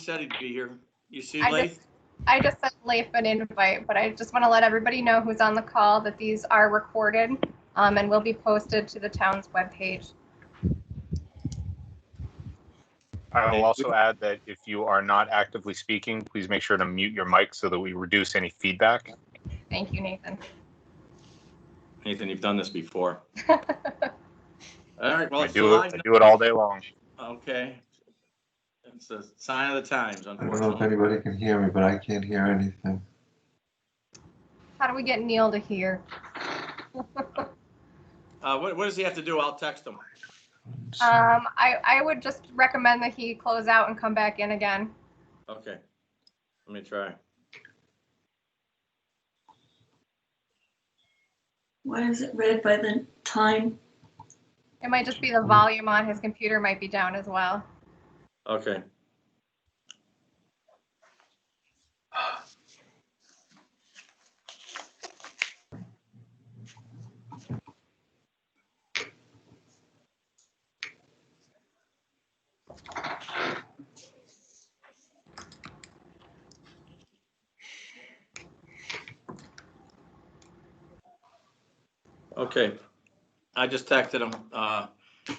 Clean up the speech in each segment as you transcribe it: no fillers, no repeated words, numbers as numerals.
said he'd be here. You see, I just sent Leif an invite, but I just want to let everybody know who's on the call that these are recorded and will be posted to the town's webpage. I will also add that if you are not actively speaking, please make sure to mute your mic so that we reduce any feedback. Thank you, Nathan. Nathan, you've done this before. All right, well, I do it all day long. Okay. It's a sign of the times, unfortunately. I don't know if anybody can hear me, but I can't hear anything. How do we get Neil to hear? What does he have to do? I'll text him. I would just recommend that he close out and come back in again. Okay. Let me try. Why is it read by the time? It might just be the volume on his computer might be down as well. Okay. Okay, I just texted him.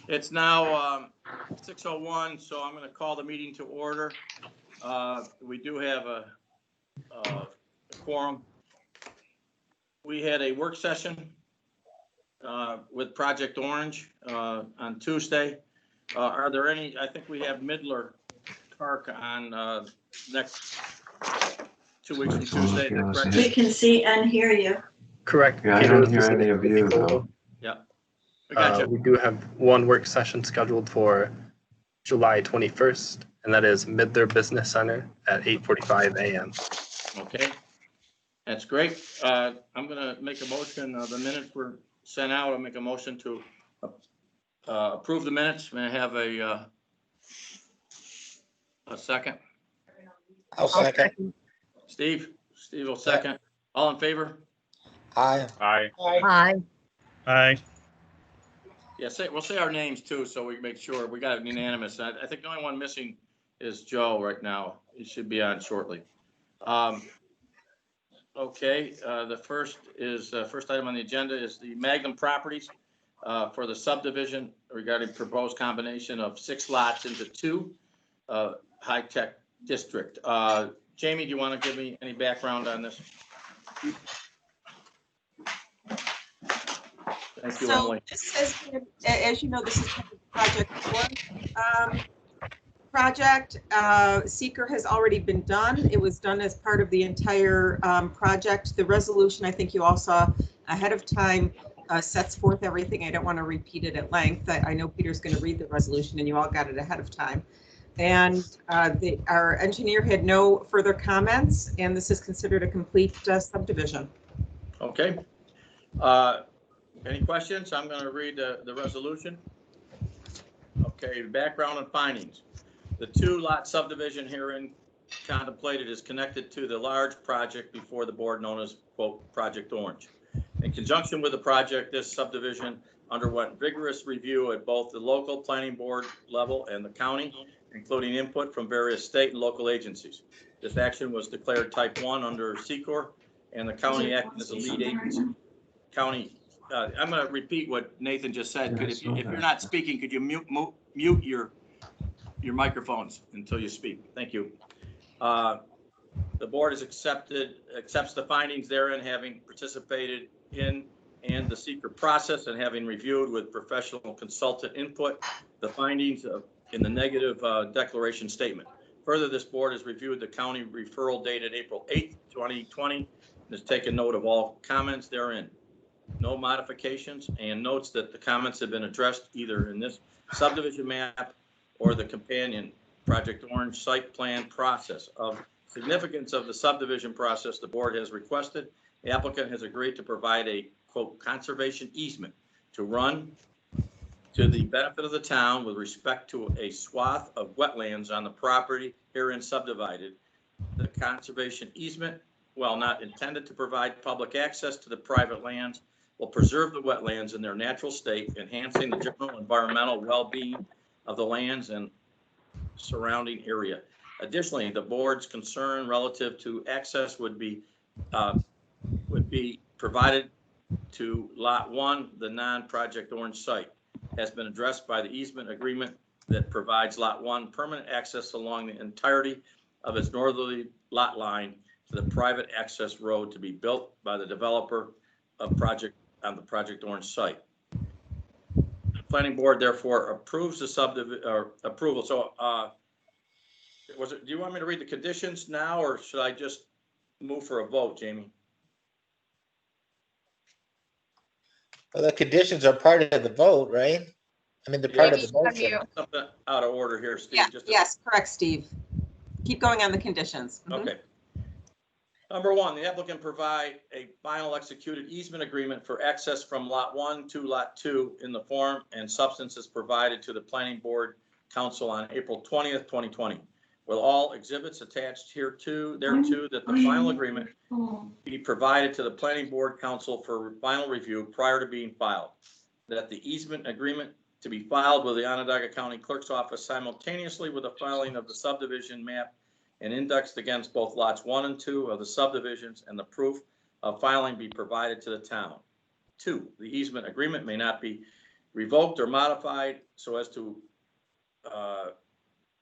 It's now 6:01, so I'm going to call the meeting to order. We do have a quorum. We had a work session with Project Orange on Tuesday. Are there any? I think we have Midler Park on next 2 weeks from Tuesday. We can see and hear you. Correct. Yeah, I don't hear any of you though. Yeah. Gotcha. We do have one work session scheduled for July 21st, and that is Midler Business Center at 8:45 a.m. Okay, that's great. I'm going to make a motion. The minutes were sent out. I'll make a motion to approve the minutes. May I have a second? I'll second. Steve will second. All in favor? Aye. Aye. Aye. Aye. Yeah, we'll say our names too, so we can make sure we got it unanimous. I think the only one missing is Joe right now. He should be on shortly. Okay, the first item on the agenda is the Magnum Properties for the subdivision regarding proposed combination of 6 lots into 2 high-tech district. Jamie, do you want to give me any background on this? Thank you, Emily. This has been, as you know, this is Project 1 project. Seeker has already been done. It was done as part of the entire project. The resolution, I think you all saw ahead of time, sets forth everything. I don't want to repeat it at length. I know Peter's going to read the resolution, and you all got it ahead of time. And our engineer had no further comments, and this is considered a complete subdivision. Okay. Any questions? I'm going to read the resolution. Okay, background and findings. The 2-lot subdivision herein contemplated is connected to the large project before the board known as, quote, Project Orange. In conjunction with the project, this subdivision underwent vigorous review at both the local planning board level and the county, including input from various state and local agencies. This action was declared type 1 under Secor, and the county acted as a lead agency. I'm going to repeat what Nathan just said. If you're not speaking, could you mute your microphones until you speak? Thank you. The board has accepts the findings therein, having participated in and the secret process and having reviewed with professional consultant input the findings in the negative declaration statement. Further, this board has reviewed the county referral dated April 8th, 2020, and has taken note of all comments therein. No modifications, and notes that the comments have been addressed either in this subdivision map or the companion Project Orange site plan process. Of significance of the subdivision process, the board has requested the applicant has agreed to provide a, quote, conservation easement to run to the benefit of the town with respect to a swath of wetlands on the property herein subdivided. The conservation easement, while not intended to provide public access to the private lands, will preserve the wetlands in their natural state, enhancing the general environmental well-being of the lands and surrounding area. Additionally, the board's concern relative to access would be provided to Lot 1, the non-Project Orange site, has been addressed by the easement agreement that provides Lot 1 permanent access along the entirety of its northerly lot line to the private access road to be built by the developer of project on the Project Orange site. The planning board therefore approves the subdivision or approval. So do you want me to read the conditions now, or should I just move for a vote, Jamie? Well, the conditions are part of the vote, right? I mean, they're part of the motion. Something out of order here, Steve. Yeah, yes, correct, Steve. Keep going on the conditions. Okay. Number 1, the applicant provide a final executed easement agreement for access from Lot 1 to Lot 2 in the form and substances provided to the Planning Board Council on April 20th, 2020, with all exhibits attached thereto, that the final agreement be provided to the Planning Board Council for final review prior to being filed, that the easement agreement to be filed with the Onondaga County Clerk's Office simultaneously with the filing of the subdivision map and indexed against both lots 1 and 2 of the subdivisions, and the proof of filing be provided to the town. 2, the easement agreement may not be revoked or modified so as to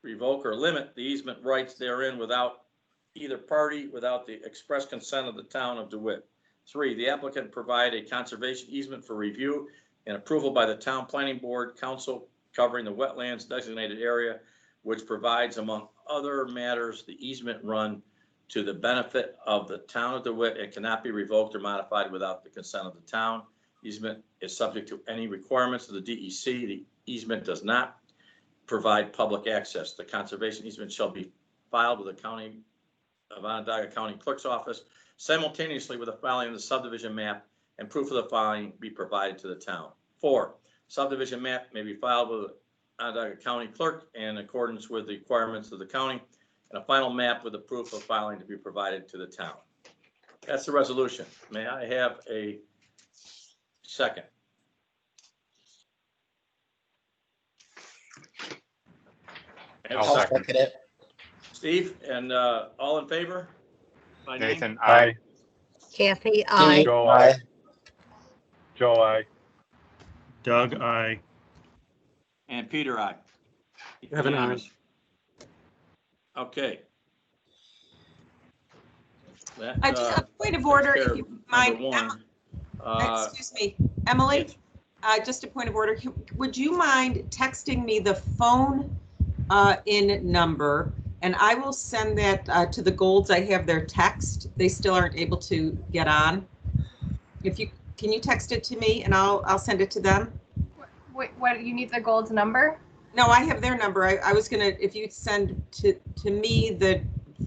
revoke or limit the easement rights therein without either party, without the express consent of the town of DeWitt. 3, the applicant provide a conservation easement for review and approval by the town planning board council covering the wetlands designated area, which provides, among other matters, the easement run to the benefit of the town of DeWitt and cannot be revoked or modified without the consent of the town. Easement is subject to any requirements of the DEC. The easement does not provide public access. The conservation easement shall be filed with the County of Onondaga County Clerk's Office simultaneously with the filing of the subdivision map, and proof of the filing be provided to the town. 4, subdivision map may be filed with the Onondaga County Clerk in accordance with the requirements of the county, and a final map with the proof of filing to be provided to the town. That's the resolution. May I have a second? I'll second it. Steve, and all in favor? By name? Nathan, aye. Kathy, I. Joe, Aye. aye. Joe, aye. Doug, aye. And Peter, aye. Kevin, aye. Unanimous. Okay. That, Just a point of order, takes care if you of mind. number 1. Excuse me, Emily, just a point of order. Would you mind texting me the phone in number? And I will send that to the Golds. I have their text. They still aren't able to get on. Can you text it to me and I'll send it to them? What, you need the Gold's number? No, I have their number. I was gonna, if you'd send to me the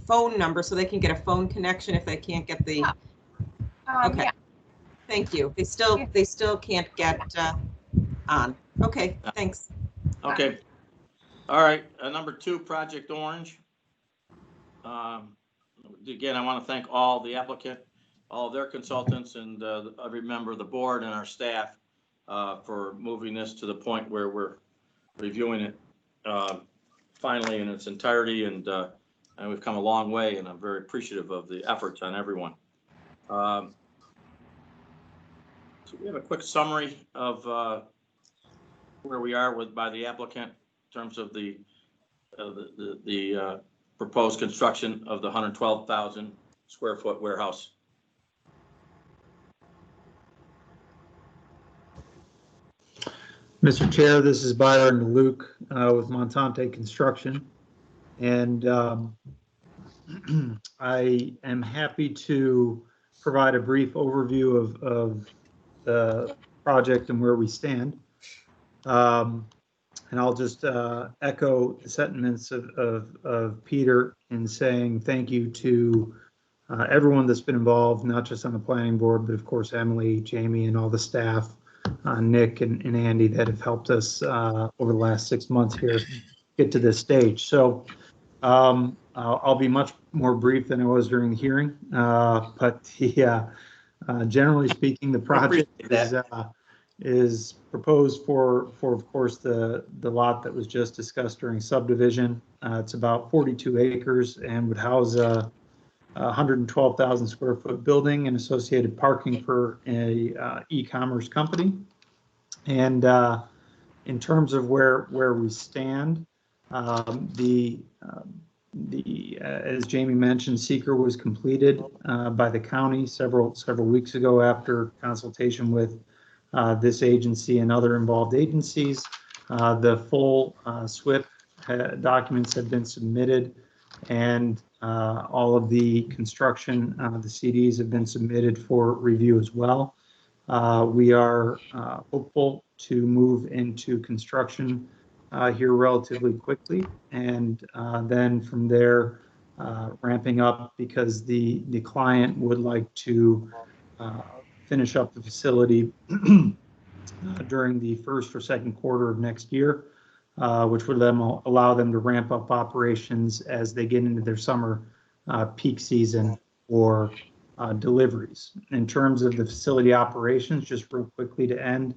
phone number so they can get a phone connection if they can't get the. Okay. Yeah. Thank you. They still can't get on. Okay, thanks. Okay. All right. Number 2, Project Orange. Again, I want to thank all the applicant, all of their consultants, and every member of the board and our staff for moving this to the point where we're reviewing it finally in its entirety, and we've come a long way, and I'm very appreciative of the efforts on everyone. So we have a quick summary of where we are by the applicant in terms of the proposed construction of the 112,000 square foot warehouse. Mr. Chair, this is Byron Luke with Montante Construction, and I am happy to provide a brief overview of the project and where we stand. And I'll just echo the sentiments of Peter in saying thank you to everyone that's been involved, not just on the planning board, but of course Emily, Jamie, and all the staff, Nick and Andy that have helped us over the last 6 months here get to this stage. So I'll be much more brief than I was during the hearing, but generally speaking, the project is proposed for of course, the lot that was just discussed during subdivision. It's about 42 acres and would house a 112,000 square foot building and associated parking for a e-commerce company. And in terms of where we stand, as Jamie mentioned, seeker was completed by the county several weeks ago after consultation with this agency and other involved agencies. The full SWIP documents have been submitted, and all of the construction, the CDs have been submitted for review as well. We are hopeful to move into construction here relatively quickly, and then from there ramping up, because the client would like to finish up the facility during the first or second quarter of next year, which would then allow them to ramp up operations as they get into their summer peak season or deliveries. In terms of the facility operations, just real quickly to end,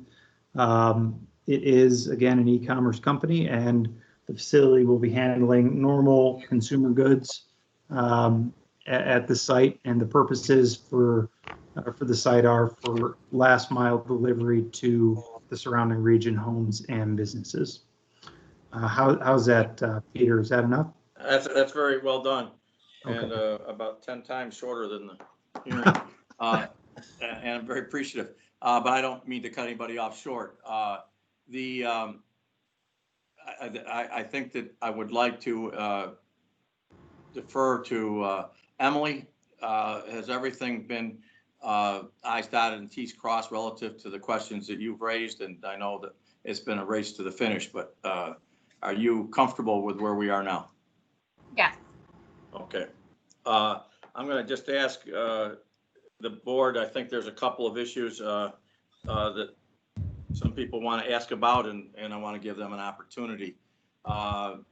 it is, again, an e-commerce company, and the facility will be handling normal consumer goods at the site, and the purposes for the site are for last mile delivery to the surrounding region, homes and businesses. How's that, Peter? Is that enough? That's very well done, Okay. and about 10 times shorter than the hearing. And I'm very appreciative, but I don't mean to cut anybody off short. I think that I would like to defer to Emily. Has everything been I's dotted and T's crossed relative to the questions that you've raised? And I know that it's been a race to the finish, but are you comfortable with where we are now? Yes. Okay. I'm going to just ask the board. I think there's a couple of issues that some people want to ask about, and I want to give them an opportunity. I'll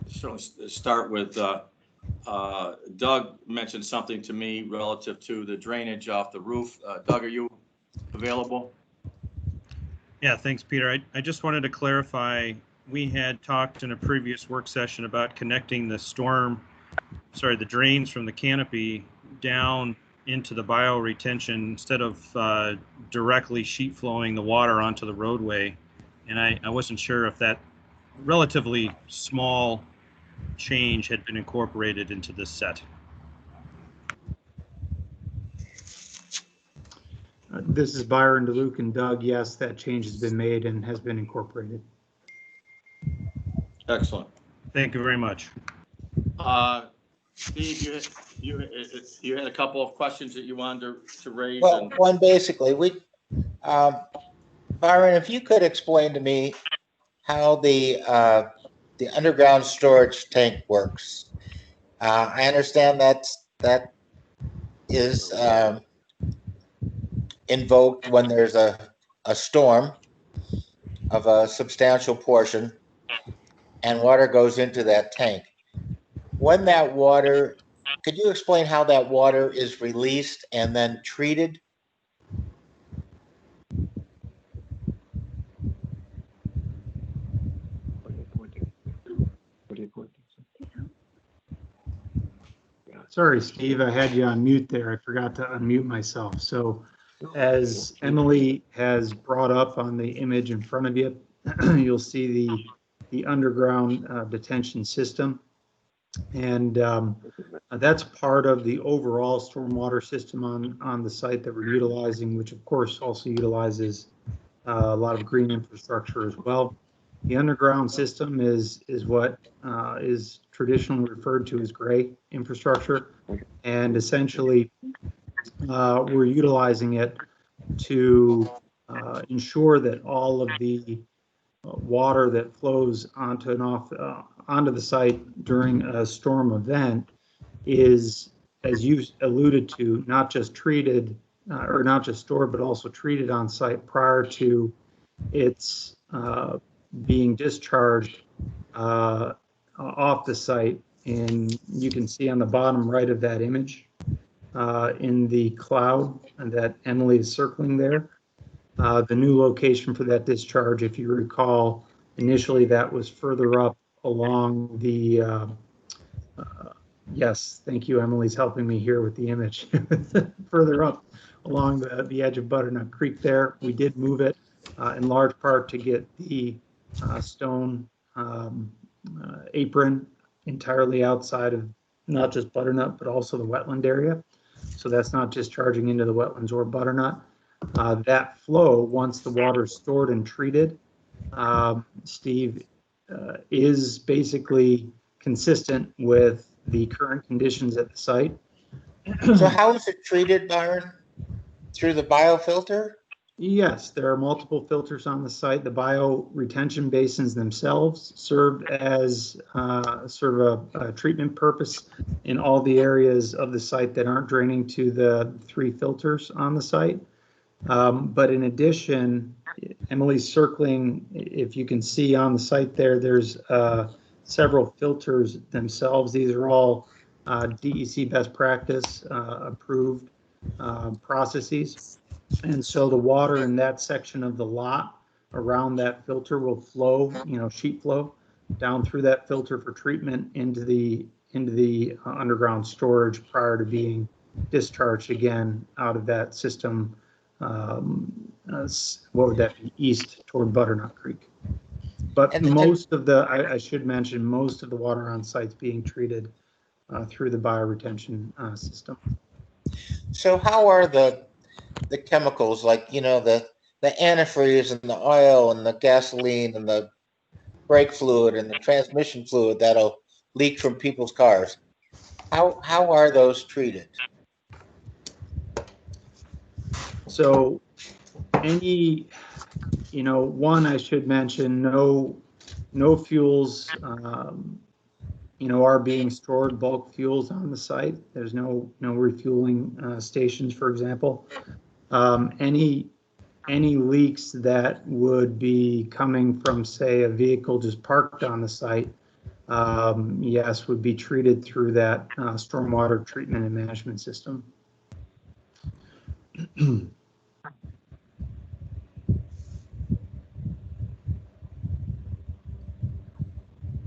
certainly start with Doug mentioned something to me relative to the drainage off the roof. Doug, are you available? Yeah, thanks, Peter. I just wanted to clarify, we had talked in a previous work session about connecting the drains from the canopy down into the bioretention instead of directly sheet flowing the water onto the roadway. And I wasn't sure if that relatively small change had been incorporated into this set. This is Byron, DeLuke, and Doug. Yes, that change has been made and has been incorporated. Excellent. Thank you very much. Steve, you had a couple of questions that you wanted to raise. Well, one basically, Byron, if you could explain to me how the underground storage tank works. I understand that is invoked when there's a storm of a substantial portion and water goes into that tank. When that water, could you explain how that water is released and then treated? Sorry, Steve, I had you on mute there. I forgot to unmute myself. So as Emily has brought up on the image in front of you, you'll see the underground detention system. And that's part of the overall stormwater system on the site that we're utilizing, which of course also utilizes a lot of green infrastructure as well. The underground system is what is traditionally referred to as gray infrastructure, and essentially we're utilizing it to ensure that all of the water that flows onto and off onto the site during a storm event is, as you alluded to, not just treated or not just stored, but also treated on site prior to its being discharged off the site. And you can see on the bottom right of that image in the cloud that Emily is circling there, The new location for that discharge, if you recall, initially that was further up along the, yes, thank you, Emily's helping me here with the image. Further up along the edge of Butternut Creek there. We did move it in large part to get the stone apron entirely outside of not just Butternut, but also the wetland area. So that's not discharging into the wetlands or Butternut. That flow, once the water is stored and treated, Steve, is basically consistent with the current conditions at the site. So how is it treated, Byron? Through the biofilter? Yes, there are multiple filters on the site. The bio retention basins themselves serve as sort of a treatment purpose in all the areas of the site that aren't draining to the 3 filters on the site. But in addition, Emily's circling, if you can see on the site there, there's several filters themselves. These are all DEC best practice approved processes. And so the water in that section of the lot around that filter will flow, sheet flow down through that filter for treatment into the underground storage prior to being discharged again out of that system. What would that be? East toward Butternut Creek. But most of the, I should mention, most of the water on site's being treated through the bioretention system. So how are the chemicals, like, the antifreeze and the oil and the gasoline and the brake fluid and the transmission fluid that'll leak from people's cars? How are those treated? So any, one, I should mention, no fuels, are being stored, bulk fuels on the site. There's no refueling stations, for example. Any leaks that would be coming from, say, a vehicle just parked on the site, yes, would be treated through that stormwater treatment and management system.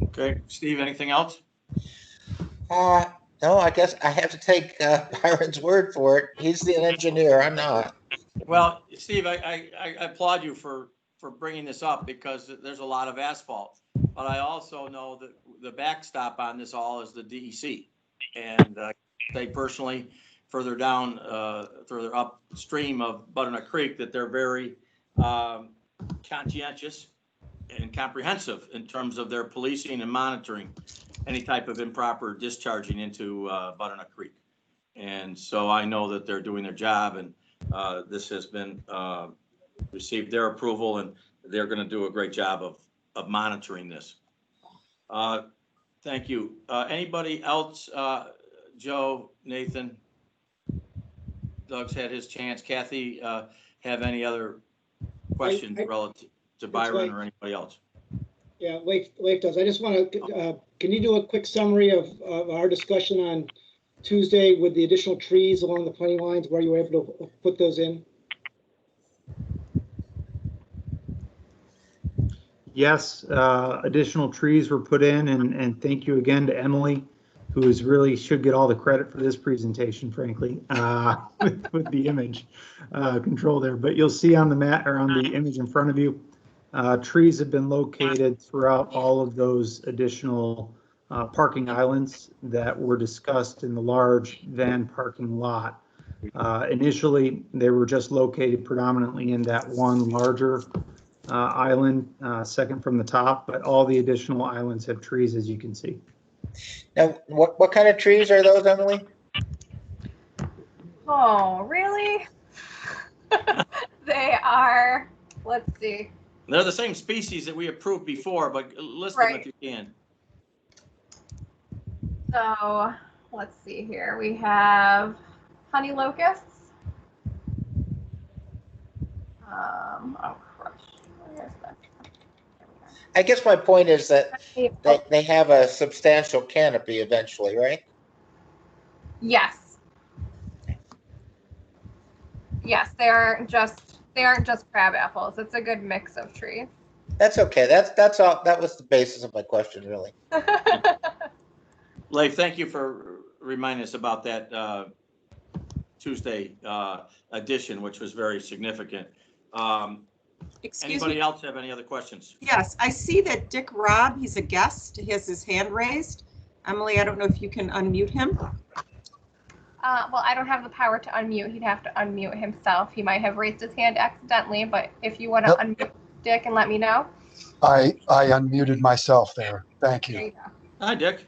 Okay, Steve, anything else? No, I guess I have to take Byron's word for it. He's the engineer, I'm not. Well, Steve, I applaud you for bringing this up because there's a lot of asphalt. But I also know that the backstop on this all is the DEC. And they personally, further down, further upstream of Butternut Creek, that they're very conscientious and comprehensive in terms of their policing and monitoring any type of improper discharging into Butternut Creek. And so I know that they're doing their job, and this has been received their approval, and they're going to do a great job of monitoring this. Thank you. Anybody else? Joe, Nathan, Doug's had his chance. Kathy, have any other questions relative to Byron or anybody else? Yeah, Leif does. I just want to, can you do a quick summary of our discussion on Tuesday with the additional trees along the planting lines, where you were able to put those in? Yes, additional trees were put in, and thank you again to Emily, who is really should get all the credit for this presentation, frankly, with the image control there. But you'll see on the map, or on the image in front of you, trees have been located throughout all of those additional parking islands that were discussed in the large van parking lot. Initially, they were just located predominantly in that one larger island, second from the top, but all the additional islands have trees, as you can see. Now, what kind of trees are those, Emily? Oh, really? They are, let's see. They're the same species that we approved before, but list them if you can. So let's see here. We have honey locusts. Oh, crush. Where's that? I guess my point is that they have a substantial canopy eventually, right? Yes. Yes, they're just They aren't just crab apples. It's a good mix of trees. That's okay. That's all. That was the basis of my question, really. Leif, thank you for reminding us about that Tuesday edition, which was very significant. Excuse Anybody me. else have any other questions? Yes, I see that Dick Robb, he's a guest. He has his hand raised. Emily, I don't know if you can unmute him. Well, I don't have the power to unmute. He'd have to unmute himself. He might have raised his hand accidentally, but if you want to unmute Dick and let me know. I unmuted myself there. Thank There you. you go. Hi, Dick.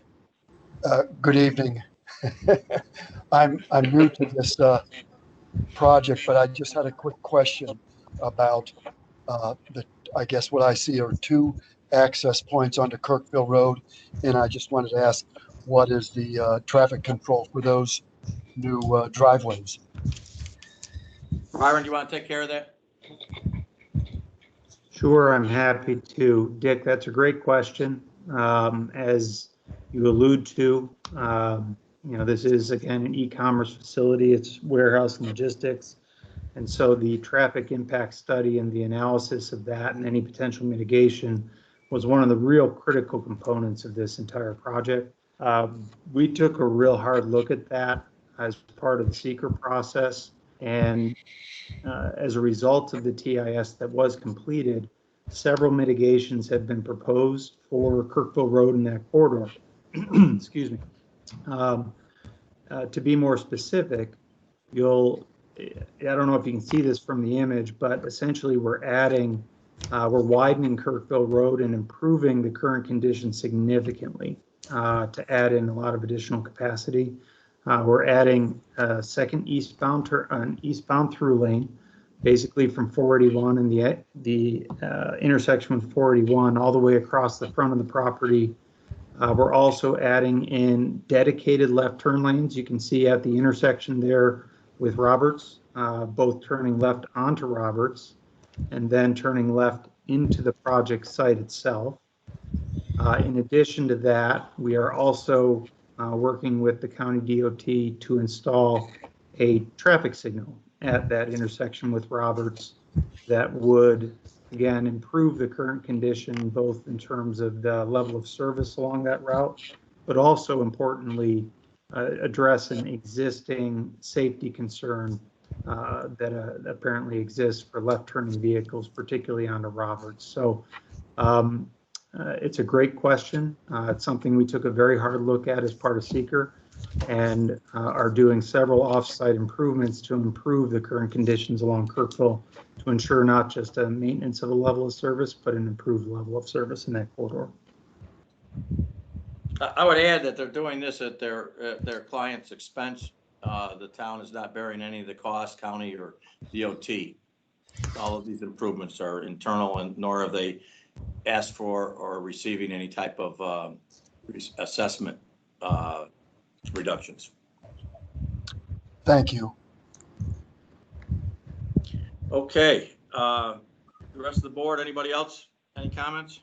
Good evening. I'm new to this project, but I just had a quick question about I guess what I see are two access points onto Kirkville Road, and I just wanted to ask, what is the traffic control for those new driveways? Byron, do you want to take care of that? Sure, I'm happy to. Dick, that's a great question. As you allude to, this is, again, an e-commerce facility. It's warehouse and logistics. And so the traffic impact study and the analysis of that and any potential mitigation was one of the real critical components of this entire project. We took a real hard look at that as part of the seeker process. And as a result of the TIS that was completed, several mitigations have been proposed for Kirkville Road in that corridor. Excuse me. To be more specific, I don't know if you can see this from the image, but essentially we're widening Kirkville Road and improving the current condition significantly to add in a lot of additional capacity. We're adding a second eastbound through lane, basically from 481 and the intersection with 481 all the way across the front of the property. We're also adding in dedicated left turn lanes. You can see at the intersection there with Roberts, both turning left onto Roberts and then turning left into the project site itself. In addition to that, we are also working with the county DOT to install a traffic signal at that intersection with Roberts that would, again, improve the current condition, both in terms of the level of service along that route, but also importantly, address an existing safety concern that apparently exists for left turning vehicles, particularly onto Roberts. So it's a great question. It's something we took a very hard look at as part of seeker and are doing several off-site improvements to improve the current conditions along Kirkville to ensure not just a maintenance of a level of service, but an improved level of service in that corridor. I would add that they're doing this at their client's expense. The town is not bearing any of the cost, county or DOT. All of these improvements are internal, and nor have they asked for or receiving any type of assessment reductions. Thank you. Okay. The rest of the board, anybody else? Any comments?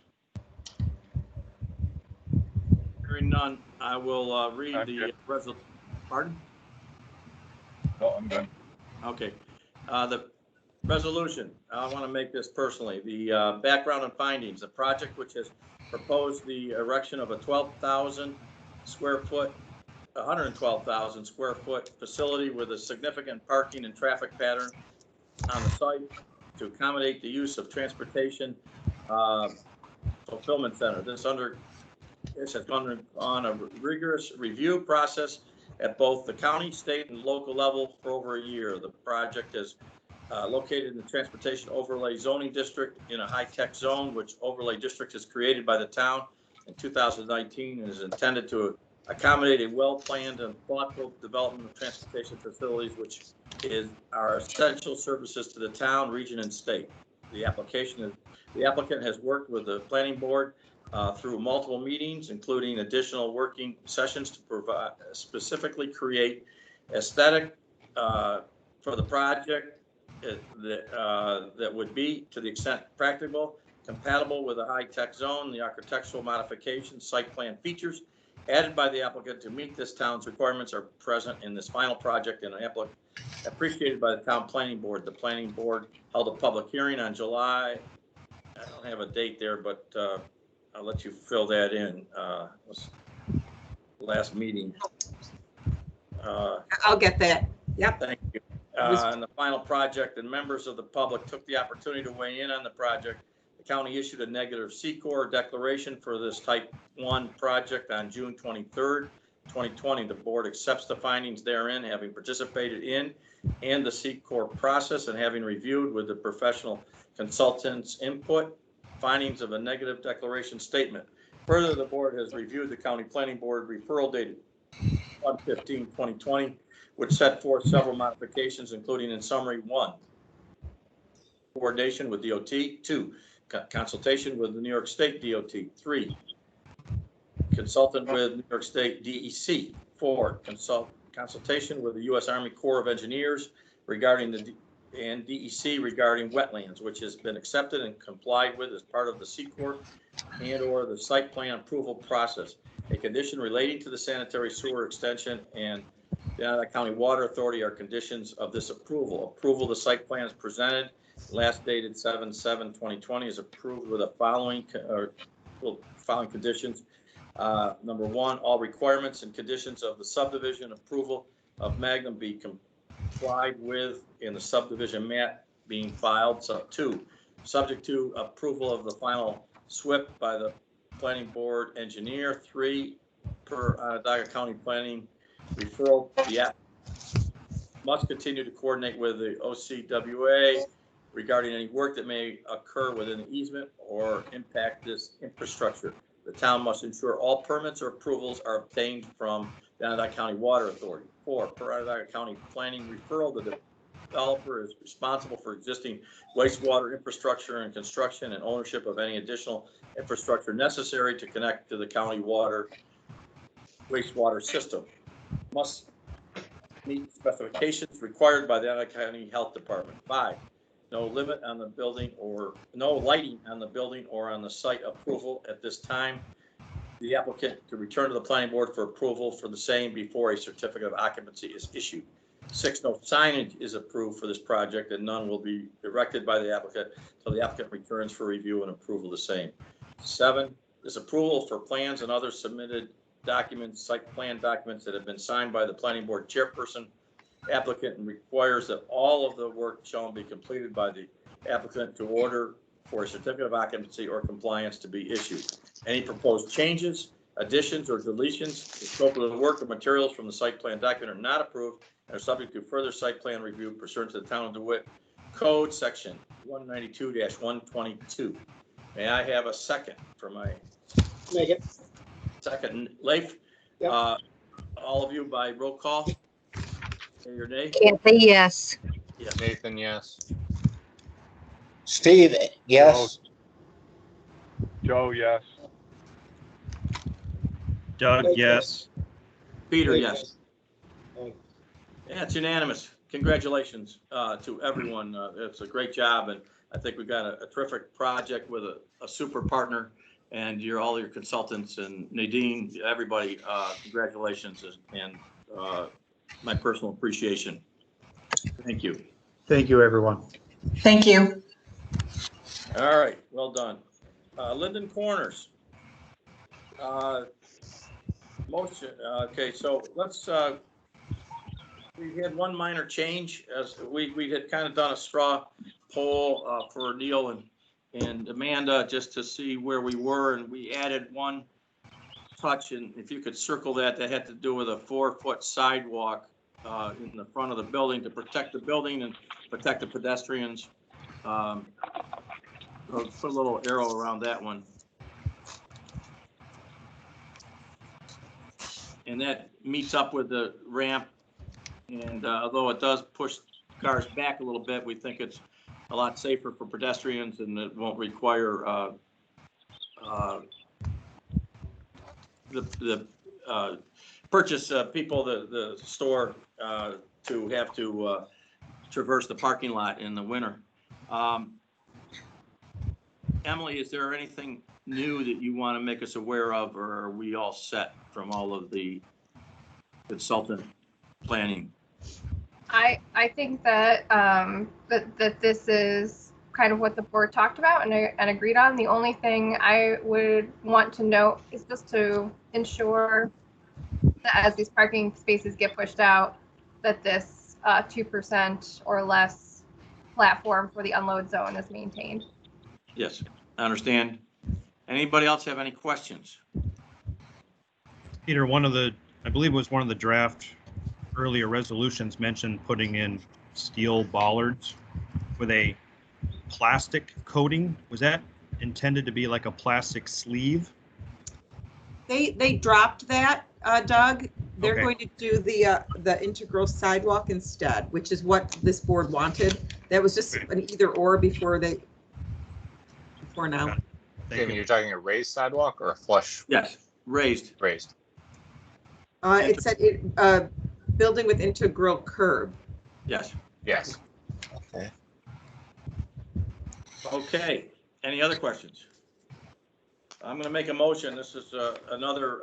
Hearing none, I will read the resolution. Pardon? No, I'm done. Okay. The resolution, I want to make this personally. The background and findings, the project which has proposed the erection of a 112,000 square foot facility with a significant parking and traffic pattern on the site to accommodate the use of transportation fulfillment center. This has gone on a rigorous review process at both the county, state, and local level for over a year. The project is located in the Transportation Overlay Zoning District in a high-tech zone, which overlay district is created by the town in 2019 and is intended to accommodate a well-planned and thoughtful development of transportation facilities, which are essential services to the town, region, and state. The applicant has worked with the planning board through multiple meetings, including additional working sessions to provide specifically create aesthetic for the project that would be, to the extent practicable, compatible with a high-tech zone. The architectural modifications, site plan features added by the applicant to meet this town's requirements are present in this final project, and the appreciated by the town planning board. The planning board held a public hearing on July. I don't have a date there, but I'll let you fill that in. Last meeting. I'll get that. Yep. Thank you. And the final project, and members of the public took the opportunity to weigh in on the project. The county issued a negative C-Corps declaration for this type 1 project on June 23rd, 2020. The board accepts the findings therein, having participated in and the C-Corps process and having reviewed with the professional consultants' input findings of a negative declaration statement. Further, the board has reviewed the county planning board referral dated 1/15/2020, which set forth several modifications, including in summary: 1, coordination with DOT; 2, consultation with the New York State DOT; 3, consultant with New York State DEC; 4, consultation with the U.S. Army Corps of Engineers regarding and DEC regarding wetlands, which has been accepted and complied with as part of the C-Corps and/or the site plan approval process. A condition relating to the sanitary sewer extension and the Onondaga County Water Authority are conditions of this approval. Approval of the site plan is presented, last dated 7/7/2020, is approved with the following conditions. Number 1, all requirements and conditions of the subdivision approval of Magnum be complied with in the subdivision map being filed. So 2, subject to approval of the final SWIP by the planning board engineer. 3, per Onondaga County planning referral, the app must continue to coordinate with the OCWA regarding any work that may occur within the easement or impact this infrastructure. The town must ensure all permits or approvals are obtained from the Onondaga County Water Authority. 4, per Onondaga County planning referral, the developer is responsible for existing wastewater infrastructure and construction and ownership of any additional infrastructure necessary to connect to the county wastewater system. Must meet specifications required by the Onondaga County Health Department. 5, no limit on the building or no lighting on the building or on the site approval at this time. The applicant to return to the planning board for approval for the same before a certificate of occupancy is issued. 6, no signage is approved for this project and none will be erected by the applicant until the applicant returns for review and approval of the same. 7, this approval for plans and other submitted documents, site plan documents that have been signed by the planning board chairperson, applicant, and requires that all of the work shall be completed by the applicant to order for a certificate of occupancy or compliance to be issued. Any proposed changes, additions, or deletions, the scope of the work or materials from the site plan document are not approved and are subject to further site plan review pursuant to the Town of DeWitt Code Section 192-122. May I have a second for my Make it. second? Leif? Yep. All of you by roll call. Say your name. Kathy, yes. Yes. Nathan, yes. Steve, yes. Joe, yes. Doug, Thank you. yes. Peter, Thank yes. you. Yeah, it's unanimous. Congratulations to everyone. It's a great job, and I think we've got a terrific project with a super partner, and all your consultants and Nadine, everybody. Congratulations, and my personal appreciation. Thank you. Thank you, everyone. Thank you. All right, well done. Linden Corners. Motion. Okay, so let's. We had one minor change as we had kind of done a straw poll for Neil and Amanda just to see where we were, and we added one touch, and if you could circle that had to do with a 4-foot sidewalk in the front of the building to protect the building and protect the pedestrians. Put a little arrow around that one. And that meets up with the ramp. And although it does push cars back a little bit, we think it's a lot safer for pedestrians and it won't require the purchase people, the store to have to traverse the parking lot in the winter. Emily, is there anything new that you want to make us aware of, or are we all set from all of the consultant planning? I think that that this is kind of what the board talked about and agreed on. The only thing I would want to note is just to ensure that as these parking spaces get pushed out, that this 2% or less platform for the unload zone is maintained. Yes, I understand. Anybody else have any questions? Peter, I believe it was one of the draft earlier resolutions mentioned putting in steel bollards with a plastic coating. Was that intended to be like a plastic sleeve? They dropped that, Doug. They're Okay. going to do the integral sidewalk instead, which is what this board wanted. That was just an either or before now. Thank Jamie, you. you're talking a raised sidewalk or a flush? Yes, raised. Raised. It said building with integral curb. Yes. Yes. Okay. Okay, any other questions? I'm going to make a motion. This is another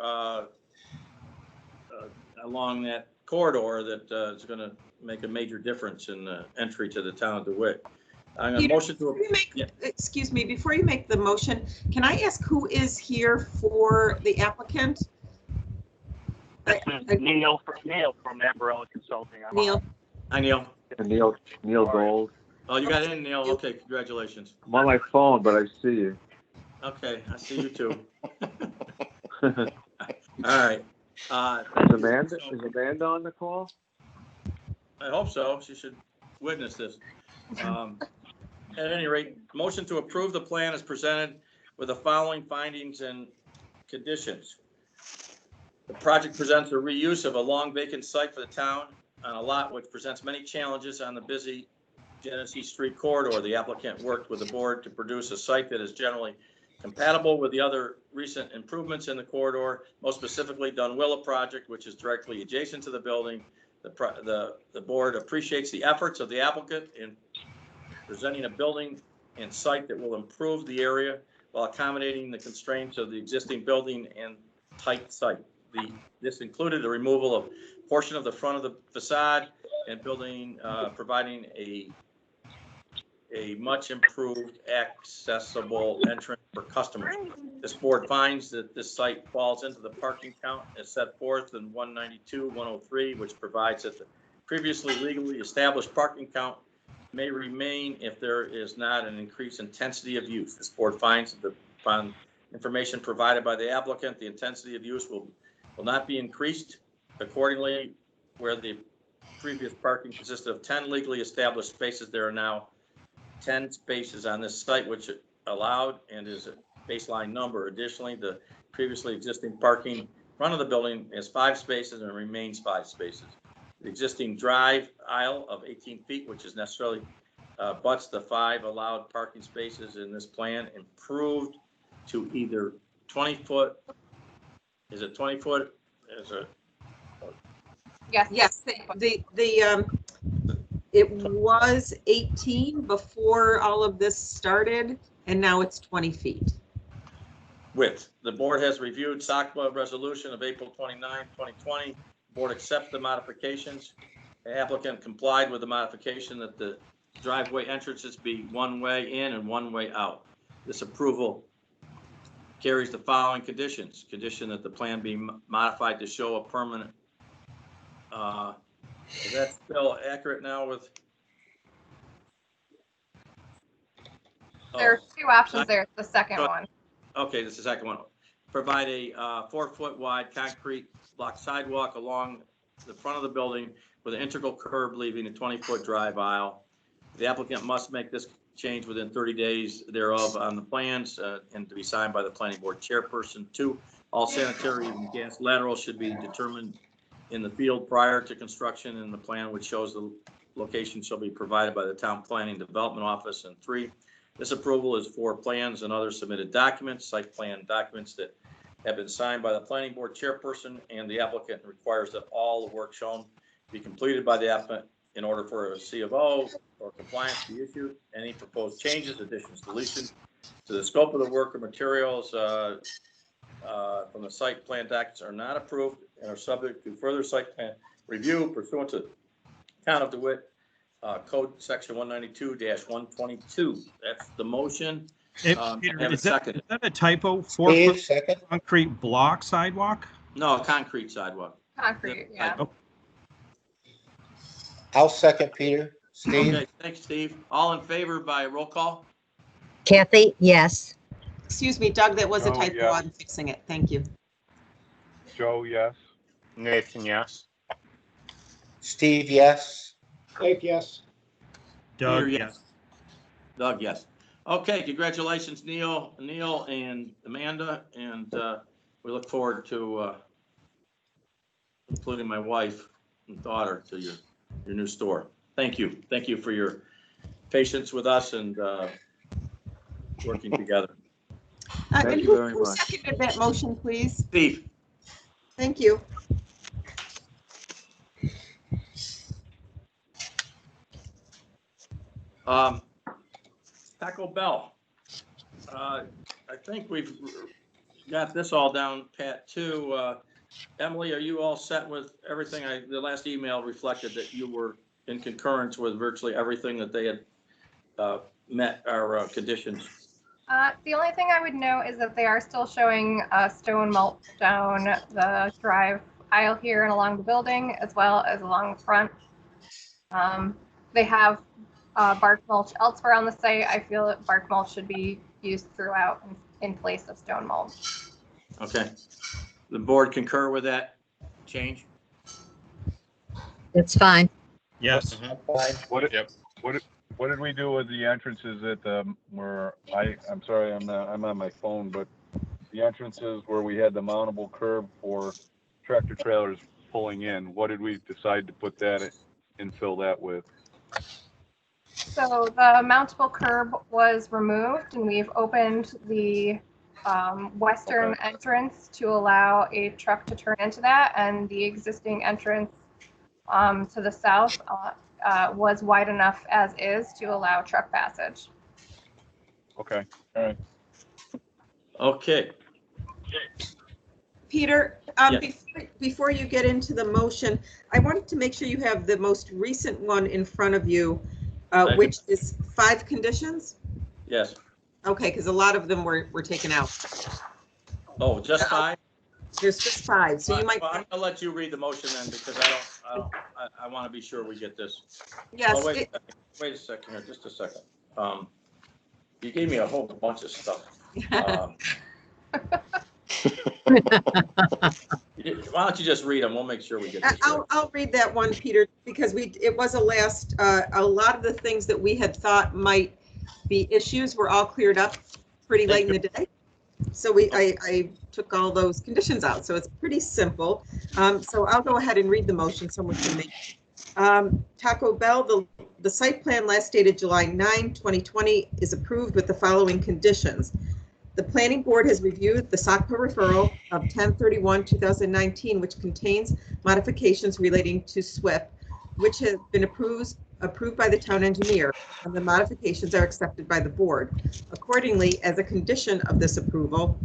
along that corridor that is going to make a major difference in the entry to the town of DeWitt. I'm going to motion to. Excuse me, before you make the motion, can I ask who is here for the applicant? Neil from Amberella Consulting. Neil. Hi, Neil. Neil Gold. Oh, you got in, Neil. Okay, congratulations. I'm on my phone, but I see you. Okay, I see you too. All right. Is Amanda on the call? I hope so. She should witness this. At any rate, motion to approve the plan is presented with the following findings and conditions. The project presents a reuse of a long vacant site for the town on a lot which presents many challenges on the busy Genesee Street corridor. The applicant worked with the board to produce a site that is generally compatible with the other recent improvements in the corridor, most specifically Dunwilla project, which is directly adjacent to the building. The board appreciates the efforts of the applicant in presenting a building and site that will improve the area while accommodating the constraints of the existing building and tight site. This included the removal of portion of the front of the facade and building, providing a much improved accessible entrance for customers. This board finds that this site falls into the parking count as set forth in 192-103, which provides that the previously legally established parking count may remain if there is not an increased intensity of use. This board finds that upon information provided by the applicant, the intensity of use will not be increased. Accordingly, where the previous parking consisted of 10 legally established spaces, there are now 10 spaces on this site, which allowed and is a baseline number. Additionally, the previously existing parking in front of the building is 5 spaces and remains 5 spaces. The existing drive aisle of 18 feet, which is necessarily butts the 5 allowed parking spaces in this plan, improved to either 20 foot. Is it 20 foot? Is it? Yes. It was 18 before all of this started, and now it's 20 feet. Width. The board has reviewed SACWA resolution of April 29, 2020. Board accepts the modifications. The applicant complied with the modification that the driveway entrances be one way in and one way out. This approval carries the following conditions. Condition that the plan be modified to show a permanent. Is that still accurate now with? There are 2 options there. It's the second one. Okay, this is the second one. Provide a 4-foot wide concrete block sidewalk along the front of the building with an integral curb leaving a 20-foot drive aisle. The applicant must make this change within 30 days thereof on the plans and to be signed by the planning board chairperson. 2, all sanitary and gas laterals should be determined in the field prior to construction, and the plan which shows the location shall be provided by the town planning development office. And 3, this approval is for plans and other submitted documents, site plan documents that have been signed by the planning board chairperson, and the applicant requires that all the work shown be completed by the applicant in order for a C of O or compliance to be issued. Any proposed changes, additions, deletions to the scope of the work or materials from the site plan documents are not approved and are subject to further site plan review pursuant to Town of DeWitt, Code Section 192-122. That's the motion. Hey, I Peter, have a is that second. a typo? Steve, 4-foot second. concrete block sidewalk? No, concrete sidewalk. Concrete, yeah. Oh, I'll second, Peter. Steve? okay, thanks, Steve. All in favor by roll call? Kathy, yes. Excuse me, Doug, that was a Oh, typo. yeah. I'm fixing it. Thank you. Joe, yes. Nathan, yes. Steve, yes. Dave, yes. Doug, Peter, yes. Doug, yes. Okay, congratulations, Neil and Amanda, and we look forward to including my wife and daughter to your new store. Thank you. Thank you for your patience with us and working together. And Thank you who very who much. seconded that motion, please? Steve, Thank you. Taco Bell. I think we've got this all down pat too. Emily, are you all set with everything? The last email reflected that you were in concurrence with virtually everything that they had met our conditions. The only thing I would note is that they are still showing stone mulch down the drive aisle here and along the building, as well as along the front. They have bark mulch elsewhere on the site. I feel that bark mulch should be used throughout in place of stone mulch. Okay. The board concur with that change? That's fine. Yes. What did we do with the entrances at I'm sorry, I'm on my phone, but the entrances where we had the mountable curb for tractor trailers pulling in, what did we decide to put that and fill that with? So the mountable curb was removed, and we've opened the western entrance to allow a truck to turn into that, and the existing entrance to the south was wide enough as is to allow truck passage. Okay, all right. Okay. Peter, Yes. before you get into the motion, I wanted to make sure you have the most recent one in front of you, which is 5 conditions. Yes. Okay, because a lot of them were taken out. Oh, just 5? There's just 5, so you might. Well, I'm gonna let you read the motion then, because I want to be sure we get this. Yes. Oh, wait a second here, just a second. You gave me a whole bunch of stuff. Why don't you just read them? We'll make sure we get this. I'll read that one, Peter, because it was a lot of the things that we had thought might be issues were all cleared up pretty late in the day. So I took all those conditions out. So it's pretty simple. So I'll go ahead and read the motion. Someone can make. Taco Bell, the site plan last dated July 9, 2020 is approved with the following conditions. The planning board has reviewed the SACPA referral of 10/31/2019, which contains modifications relating to SWIP, which has been approved by the town engineer, and the modifications are accepted by the board. Accordingly, as a condition of this approval,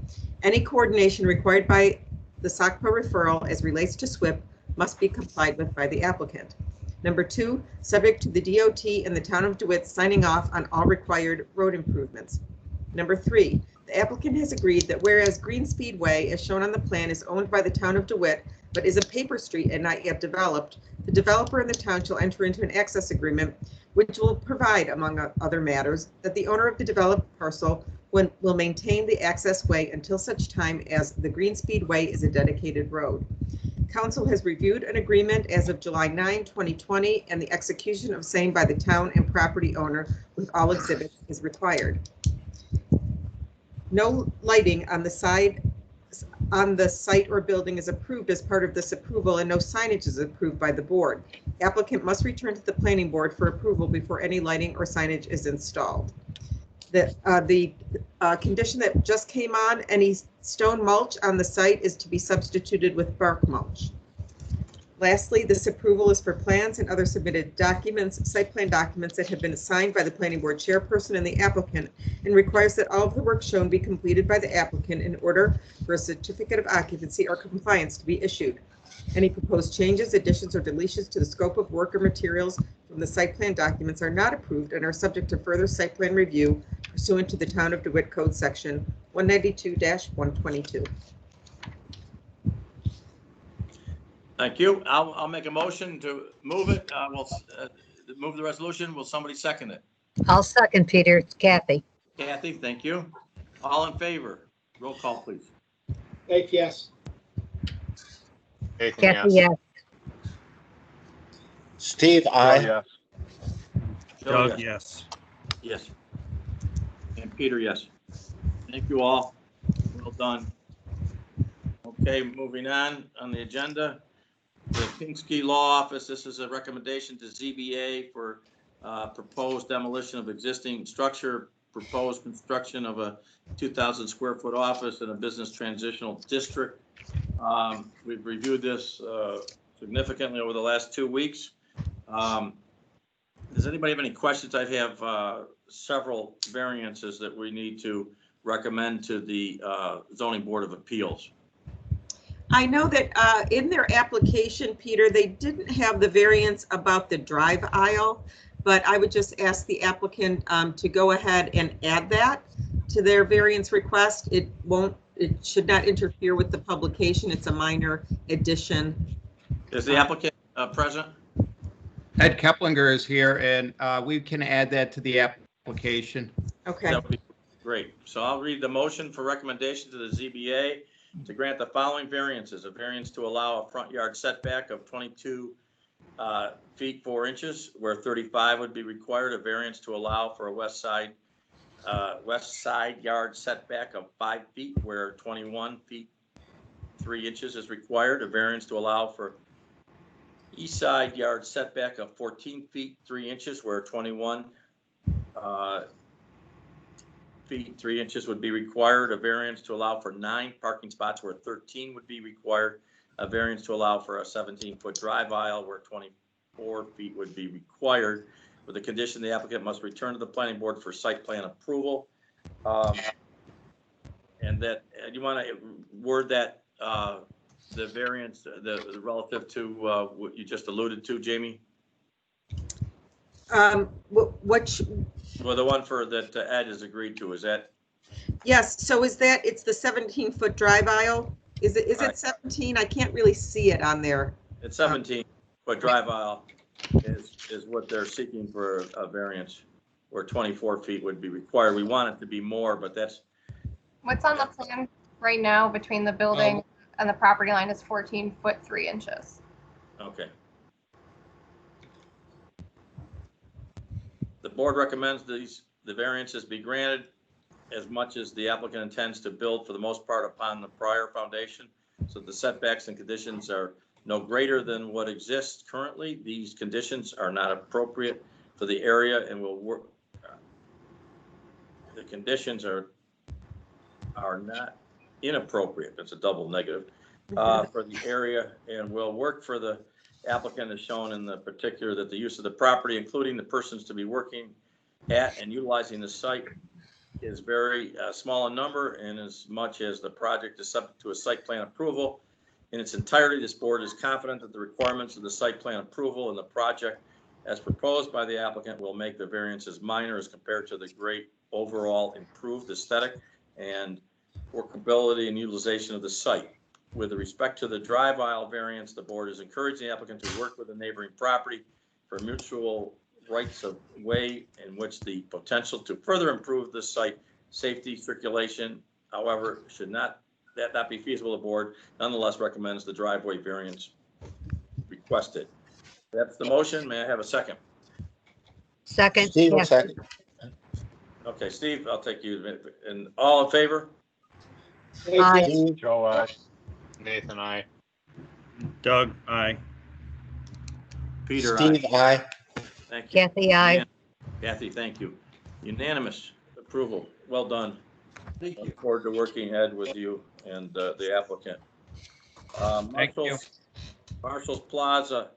any coordination required by the SACPA referral as relates to SWIP must be complied with by the applicant. Number 2, subject to the DOT and the town of DeWitt signing off on all required road improvements. Number 3, the applicant has agreed that whereas Green Speedway, as shown on the plan, is owned by the town of DeWitt, but is a paper street and not yet developed, the developer and the town shall enter into an access agreement, which will provide, among other matters, that the owner of the developed parcel will maintain the access way until such time as the Green Speedway is a dedicated road. Council has reviewed an agreement as of July 9, 2020, and the execution of same by the town and property owner with all exhibits is required. No lighting on the site or building is approved as part of this approval, and no signage is approved by the board. The applicant must return to the planning board for approval before any lighting or signage is installed. The condition that just came on, any stone mulch on the site is to be substituted with bark mulch. Lastly, this approval is for plans and other submitted documents, site plan documents that have been signed by the planning board chairperson and the applicant, and requires that all of the work shown be completed by the applicant in order for a certificate of occupancy or compliance to be issued. Any proposed changes, additions, or deletions to the scope of work or materials from the site plan documents are not approved and are subject to further site plan review pursuant to the Town of DeWitt Code Section 192-122. Thank you. I'll make a motion to move it. Move the resolution. Will somebody second it? I'll second, Peter. It's Kathy. Kathy, thank you. All in favor? Roll call, please. Dave, yes. Nathan, Kathy, yes. yes. Steve, Oh, I. yes. Joe, Doug, yes. Yes. And Peter, yes. Thank you all. Well done. Okay, moving on the agenda. The Kingsky Law Office, this is a recommendation to ZBA for proposed demolition of existing structure, proposed construction of a 2,000 square foot office in a business transitional district. We've reviewed this significantly over the last 2 weeks. Does anybody have any questions? I have several variances that we need to recommend to the Zoning Board of Appeals. I know that in their application, Peter, they didn't have the variance about the drive aisle, but I would just ask the applicant to go ahead and add that to their variance request. It should not interfere with the publication. It's a minor addition. Is the applicant present? Ed Keplinger is here, and we can add that to the application. Okay. That would be great. So I'll read the motion for recommendation to the ZBA to grant the following variances. A variance to allow a front yard setback of 22 feet 4 inches, where 35 would be required. A variance to allow for a west side yard setback of 5 feet, where 21 feet 3 inches is required. A variance to allow for east side yard setback of 14 feet 3 inches, where 21 feet 3 inches would be required. A variance to allow for 9 parking spots, where 13 would be required. A variance to allow for a 17-foot drive aisle, where 24 feet would be required, with the condition the applicant must return to the planning board for site plan approval. And that you want to word that the variance, the relative to what you just alluded to, Jamie? Well, the one for that Ed has agreed to, is that? Yes. So is that, it's the 17-foot drive aisle? Is it Right. 17? I can't really see it on there. It's 17, but drive aisle is what they're seeking for a variance, where 24 feet would be required. We want it to be more, but that's. What's on the plan right now between the building and the property line is 14 foot 3 inches. Okay. The board recommends the variances be granted as much as the applicant intends to build for the most part upon the prior foundation. So the setbacks and conditions are no greater than what exists currently. These conditions are not appropriate for the area and will work. The conditions are not inappropriate. That's a double negative for the area, and will work for the applicant as shown in the particular that the use of the property, including the persons to be working at and utilizing the site, is very small in number, and as much as the project is subject to a site plan approval in its entirety, this board is confident that the requirements of the site plan approval and the project as proposed by the applicant will make the variances minor as compared to the great overall improved aesthetic and workability and utilization of the site. With respect to the drive aisle variance, the board is encouraging the applicant to work with the neighboring property for mutual rights of way in which the potential to further improve the site safety circulation, however, should not be feasible. The board nonetheless recommends the driveway variance requested. That's the motion. May I have a second? Second. Steve, yes. second. Okay, Steve, I'll take you. And all in favor? Aye. Joe, I. Nathan, I. Doug, aye. Peter, Steve, aye. I. Thank you. Kathy, aye. Kathy, thank you. Unanimous approval. Well done. Look forward to working, Ed, with you and the applicant. Marshall's Plaza,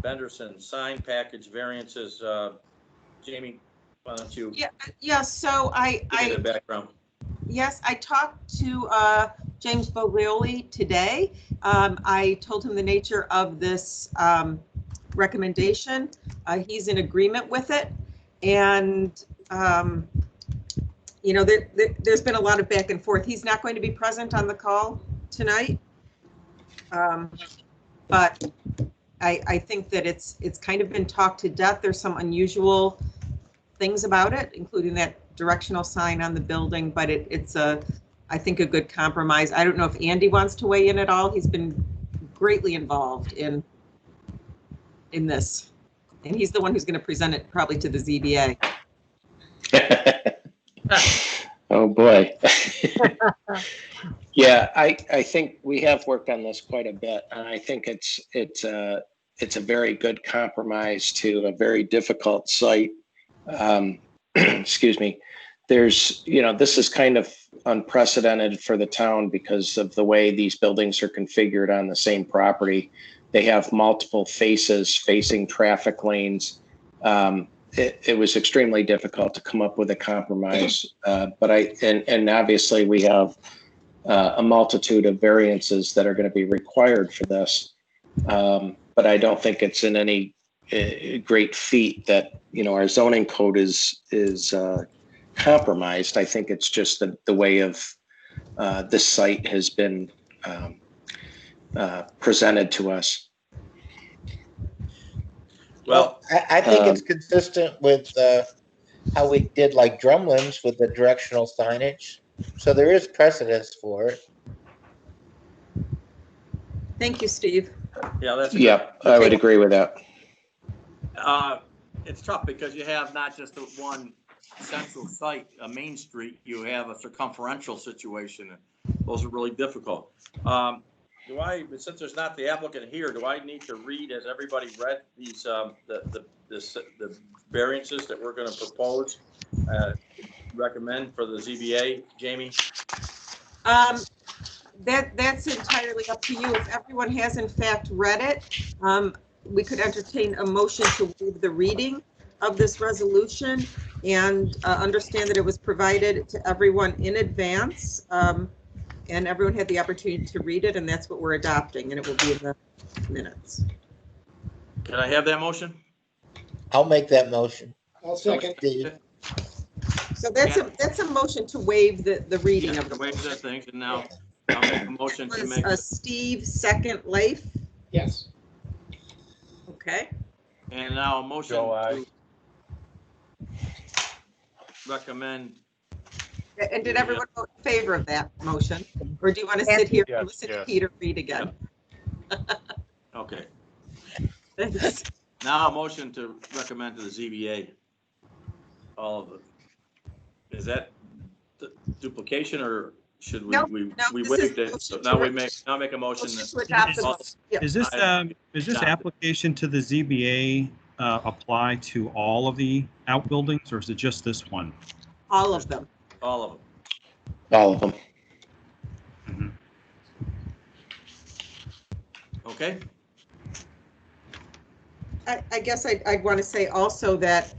Benderson, sign package variances. Jamie, why don't you Yeah. So give me the background? Yes, I talked to James Boglioli today. I told him the nature of this recommendation. He's in agreement with it. And, you know, there's been a lot of back and forth. He's not going to be present on the call tonight. But I think that it's kind of been talked to death. There's some unusual things about it, including that directional sign on the building, but it's I think a good compromise. I don't know if Andy wants to weigh in at all. He's been greatly involved in this, and he's the one who's going to present it probably to the ZBA. Oh boy. Yeah, I think we have worked on this quite a bit, and I think it's a very good compromise to a very difficult site. Excuse me. There's, you know, this is kind of unprecedented for the town because of the way these buildings are configured on the same property. They have multiple faces facing traffic lanes. It was extremely difficult to come up with a compromise, but and obviously we have a multitude of variances that are going to be required for this. But I don't think it's in any great feat that, you know, our zoning code is compromised. I think it's just the way of this site has been presented to us. Well, I think it's consistent with how we did like Drumlin's with the directional signage. So there is precedence for it. Thank you, Steve. Yeah, that's. I would agree with that. It's tough because you have not just the one central site, a main street, you have a circumferential situation. Those are really difficult. Since there's not the applicant here, do I need to read, as everybody read, these the variances that we're going to propose, recommend for the ZBA, Jamie? That's entirely up to you. If everyone has in fact read it, we could entertain a motion to waive the reading of this resolution and understand that it was provided to everyone in advance. And everyone had the opportunity to read it, and that's what we're adopting, and it will be in the minutes. Can I have that motion? I'll make that motion. I'll second. So that's a motion to waive the reading of the waive the things, and now I'll make a motion to make. Steve, second, Leif? Yes. Okay. And now a motion to recommend. And did everyone vote in favor of that motion? Or do you want to sit here and listen to Peter read again? Okay. Now a motion to recommend to the ZBA. All of it. Is that duplication, or should we we waive it? So now make a motion. Is this application to the ZBA apply to all of the outbuildings, or is it just this one? All of them. All of them. All of them. Mm-hmm. Okay. I guess I'd want to say also that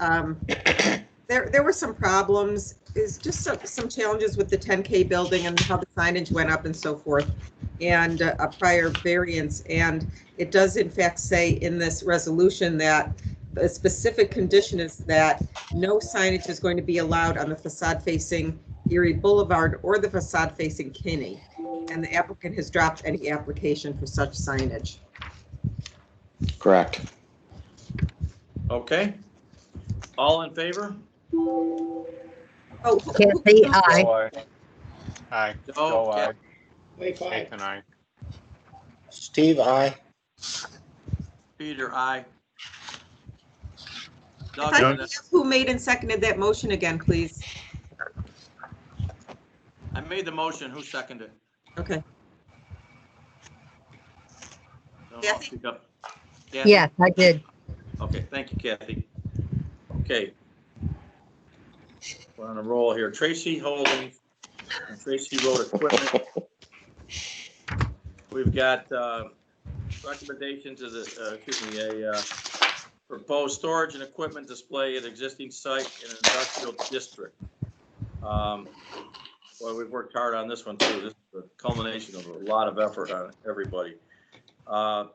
there were some problems. Is just some challenges with the 10K building and how the signage went up and so forth, and a prior variance. And it does in fact say in this resolution that the specific condition is that no signage is going to be allowed on the facade facing Erie Boulevard or the facade facing Kinney. And the applicant has dropped any application for such signage. Correct. Okay. All in favor? Oh, Kathy, aye. Aye. Joe, Aye. Nathan, aye. Steve, aye. Peter, aye. If I could ask who made and seconded that motion again, please. I made the motion. Who seconded? Okay. I'll speak up. Kathy? Yes, I did. Okay, thank you, Kathy. Okay. We're on a roll here. Tracy Holdings and Tracy Road Equipment. We've got recommendations of a proposed storage and equipment display at existing site in an industrial district. Well, we've worked hard on this one too. This is a culmination of a lot of effort on everybody. Are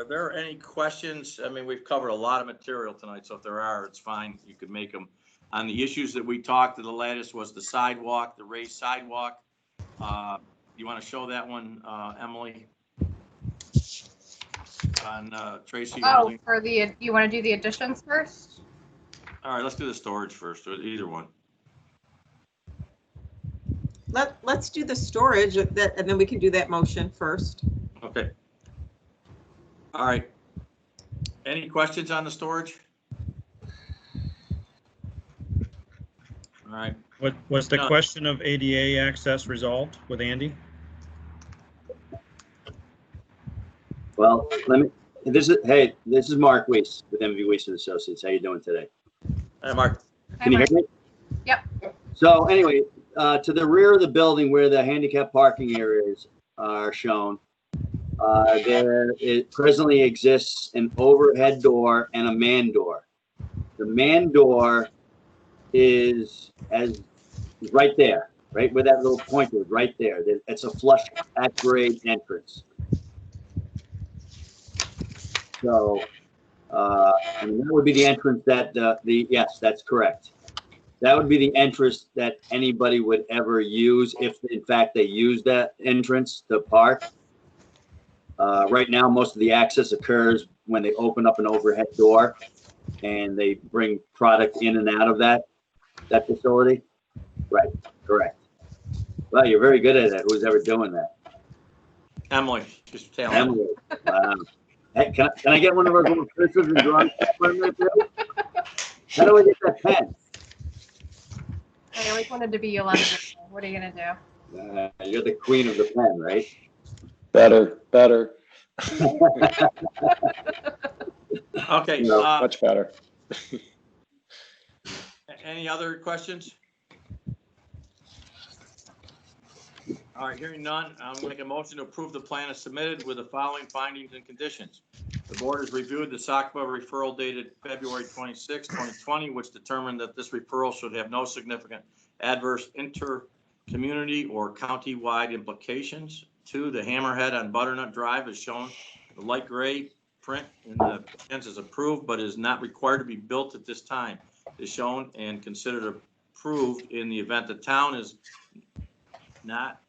there any questions? I mean, we've covered a lot of material tonight, so if there are, it's fine. You could make them on the issues that we talked. The latest was the sidewalk, the raised sidewalk. You want to show that one, Emily? On Tracy. Oh, for the, you want to do the additions first? All right, let's do the storage first, or either one. Let's do the storage and then we can do that motion first. Okay. All right. Any questions on the storage? All right. What was the question of ADA access resolved with Andy? Well, this is Mark Weiss with MV Weiss and Associates. How you doing today? Hi, Mark. Can you hear me? Yep. So anyway, to the rear of the building where the handicap parking areas are shown, it presently exists an overhead door and a man door. The man door is right there, right where that little point is, right there. It's a flush at grade entrance. So, and that would be the entrance that yes, that's correct. That would be the entrance that anybody would ever use if, in fact, they use that entrance to park. Right now, most of the access occurs when they open up an overhead door and they bring product in and out of that facility. Right, correct. Well, you're very good at it. Who's ever doing that? Emily, just tell Emily. Hey, can I get one of those little cursors and drawings? How do I get that pen? I always wanted to be Yolanda. What are you gonna do? You're the queen of the pen, right? Better. Okay. Much better. Any other questions? All right, hearing none, I'm going to make a motion to approve the plan as submitted with the following findings and conditions. The board has reviewed the SACPA referral dated February 26, 2020, which determined that this referral should have no significant adverse inter-community or county-wide implications. 2, the hammerhead on Butternut Drive is shown. The light gray print in the plans is approved, but is not required to be built at this time. Is shown and considered approved in the event the town is not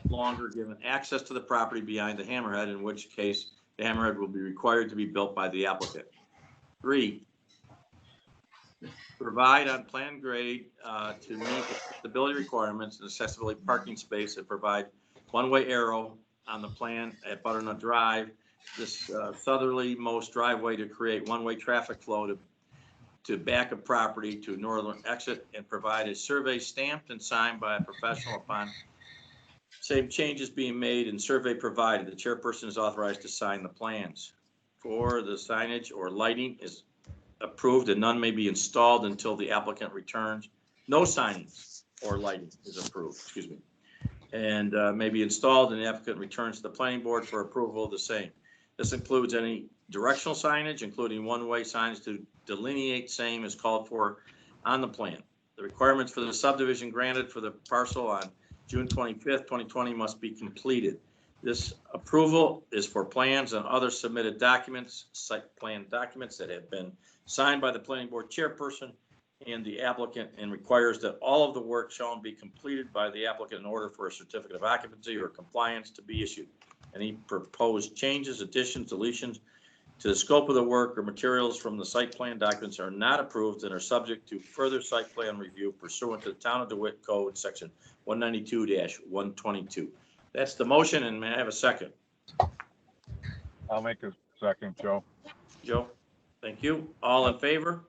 longer given access to the property behind the hammerhead, in which case the hammerhead will be required to be built by the applicant. 3, provide on plan grade to meet accessibility requirements and accessibility parking space and provide one-way arrow on the plan at Butternut Drive, this southerly-most driveway to create one-way traffic flow to back of property to northern exit, and provide a survey stamped and signed by a professional upon same changes being made and survey provided. The chairperson is authorized to sign the plans. 4, the signage or lighting is approved and none may be installed until the applicant returns. No signage or lighting is approved, excuse me, and may be installed and the applicant returns to the planning board for approval of the same. This includes any directional signage, including one-way signs to delineate same as called for on the plan. The requirements for the subdivision granted for the parcel on June 25th, 2020 must be completed. This approval is for plans and other submitted documents, site plan documents that have been signed by the planning board chairperson and the applicant, and requires that all of the work shown be completed by the applicant in order for a certificate of occupancy or compliance to be issued. Any proposed changes, additions, deletions to the scope of the work or materials from the site plan documents are not approved and are subject to further site plan review pursuant to the Town of DeWitt Code section 192-122. That's the motion, and may I have a second? I'll make a second, Joe. Joe, thank you. All in favor?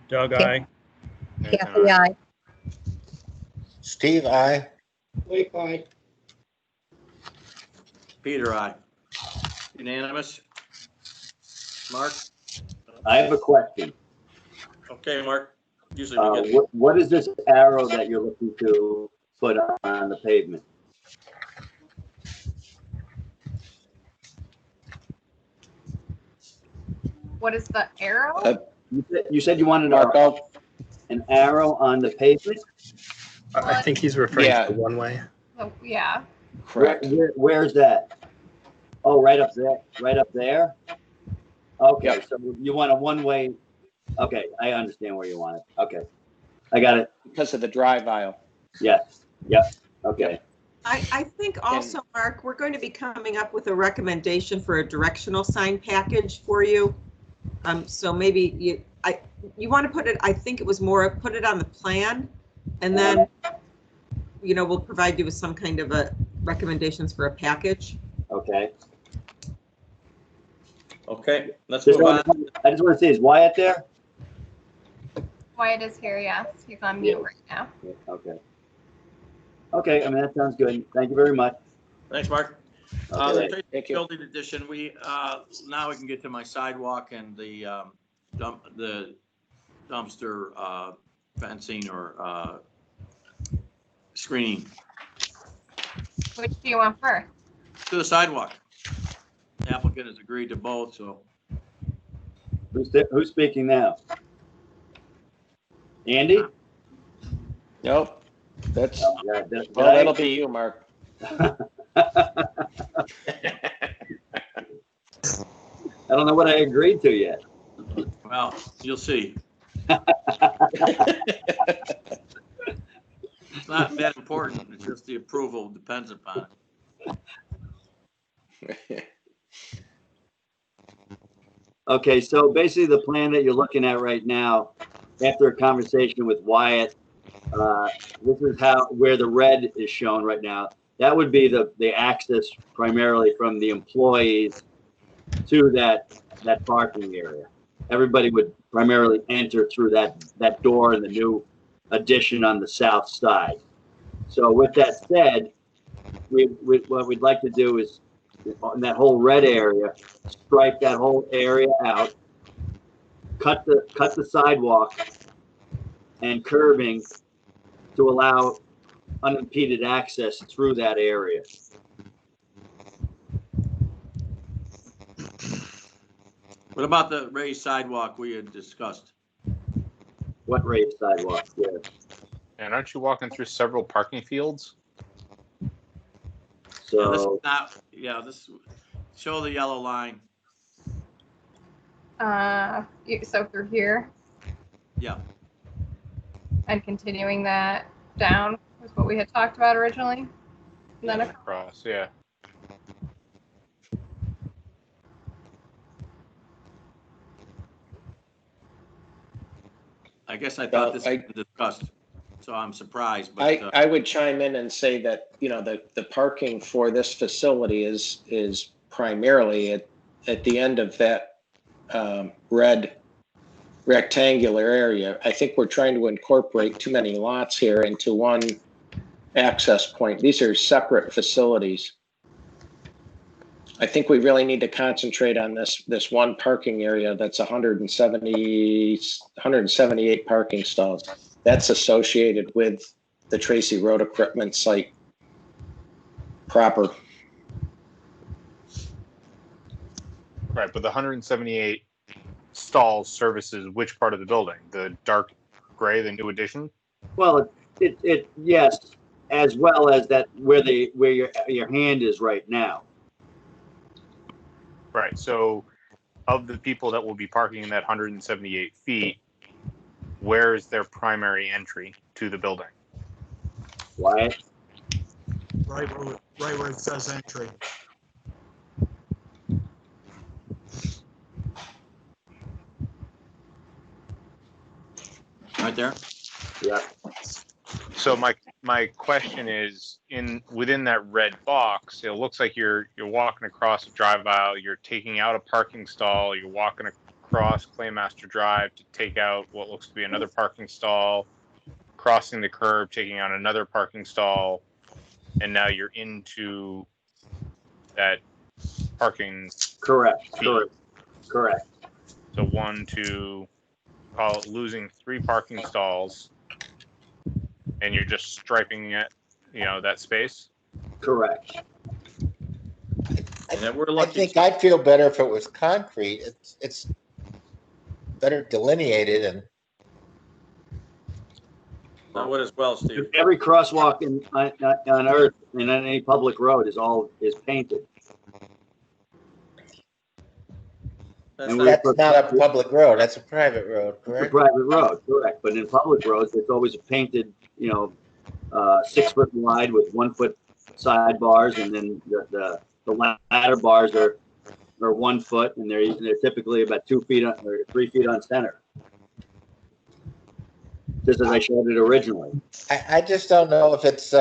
Doug, aye. Kathy, aye. Steve, aye. Blake, aye. Peter, aye. Unanimous. Mark? I have a question. Okay, Mark. Usually we get. What is this arrow that you're looking to put on the pavement? What is the arrow? You said you wanted an arrow on the pavement? I think he's referring Yeah. to the one-way. So, yeah. Correct. Where's that? Oh, right up there, right up there? Okay, Yep. so you want a one-way, okay, I understand where you want it. Okay, I got it. Because of the drive aisle. Yes, yep, okay. I think also, Mark, we're going to be coming up with a recommendation for a directional sign package for you. So maybe you want to put it, I think it was more, put it on the plan, and then, we'll provide you with some kind of a recommendations for a package. Okay. Okay, let's move on. I just want to say, is Wyatt there? Wyatt is here, yes. He's on mute right now. Okay. Okay, I mean, that sounds good. Thank you very much. Thanks, Mark. Okay. The building edition, now we can get to my sidewalk and the dumpster fencing or screening. Which do you want first? To the sidewalk. The applicant has agreed to both, so. Who's speaking now? Andy? Nope. That's, Did that'll be you, Mark. I don't know what I agreed to yet. Well, you'll see. It's not that important. It's just the approval depends upon it. Okay, so basically the plan that you're looking at right now, after a conversation with Wyatt, this is where the red is shown right now. That would be the access primarily from the employees to that parking area. Everybody would primarily enter through that door in the new addition on the south side. So with that said, what we'd like to do is, in that whole red area, stripe that whole area out, cut the sidewalk and curbing to allow unimpeded access through that area. What about the raised sidewalk we had discussed? What raised sidewalk? Yeah. And aren't you walking through several parking fields? So this show the yellow line. So through here Yeah. and continuing that down was what we had talked about originally. And then Across, yeah. I guess I thought this was discussed, so I'm surprised. But I would chime in and say that, the parking for this facility is primarily at the end of that red rectangular area. I think we're trying to incorporate too many lots here into one access point. These are separate facilities. I think we really need to concentrate on this one parking area that's 178 parking stalls. That's associated with the Tracy Road Equipment site proper. Right, but the 178 stalls services which part of the building? The dark gray, the new addition? Well, it yes, as well as that where your hand is right now. Right, so of the people that will be parking in that 178 feet, where is their primary entry to the building? Wyatt? Right where it says entry. right there. Yeah. So my question is, within that red box, it looks like you're walking across a drive aisle, you're taking out a parking stall, you're walking across Claymaster Drive to take out what looks to be another parking stall, crossing the curb, taking out another parking stall, and now you're into that parking. Correct. Field. Correct. So 1, 2, call it losing 3 parking stalls. And you're just striping it, that space? Correct. I think I'd feel better if it was concrete. It's better delineated and. I would as well, Steve. Every crosswalk on Earth and on any public road is painted. That's And not- That's not a public road, that's a private road, It's a correct? private road, correct, but in public roads, it's always painted, 6 foot wide with 1 foot sidebars, and then the ladder bars are 1 foot, and they're typically about 2 feet or 3 feet on center. Just as I showed it originally. I just don't know if it's,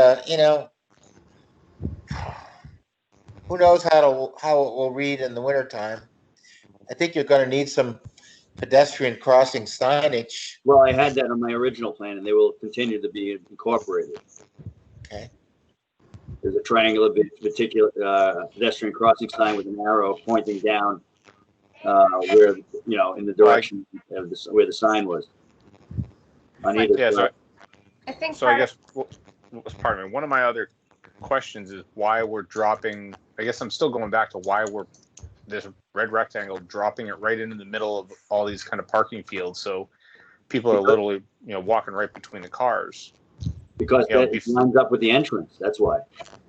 who knows how it will read in the wintertime. I think you're gonna need some pedestrian crossing signage. Well, I had that on my original plan, and they will continue to be incorporated. Okay. There's a triangular particular pedestrian crossing sign with an arrow pointing down where, in the direction of where the sign was. On either Yeah, side. I think So I guess, pardon me, one of my other questions is why we're dropping, I guess I'm still going back to why we're, this red rectangle, dropping it right into the middle of all these kind of parking fields. So people are literally, walking right between the cars. Because it lines up with the entrance, that's why.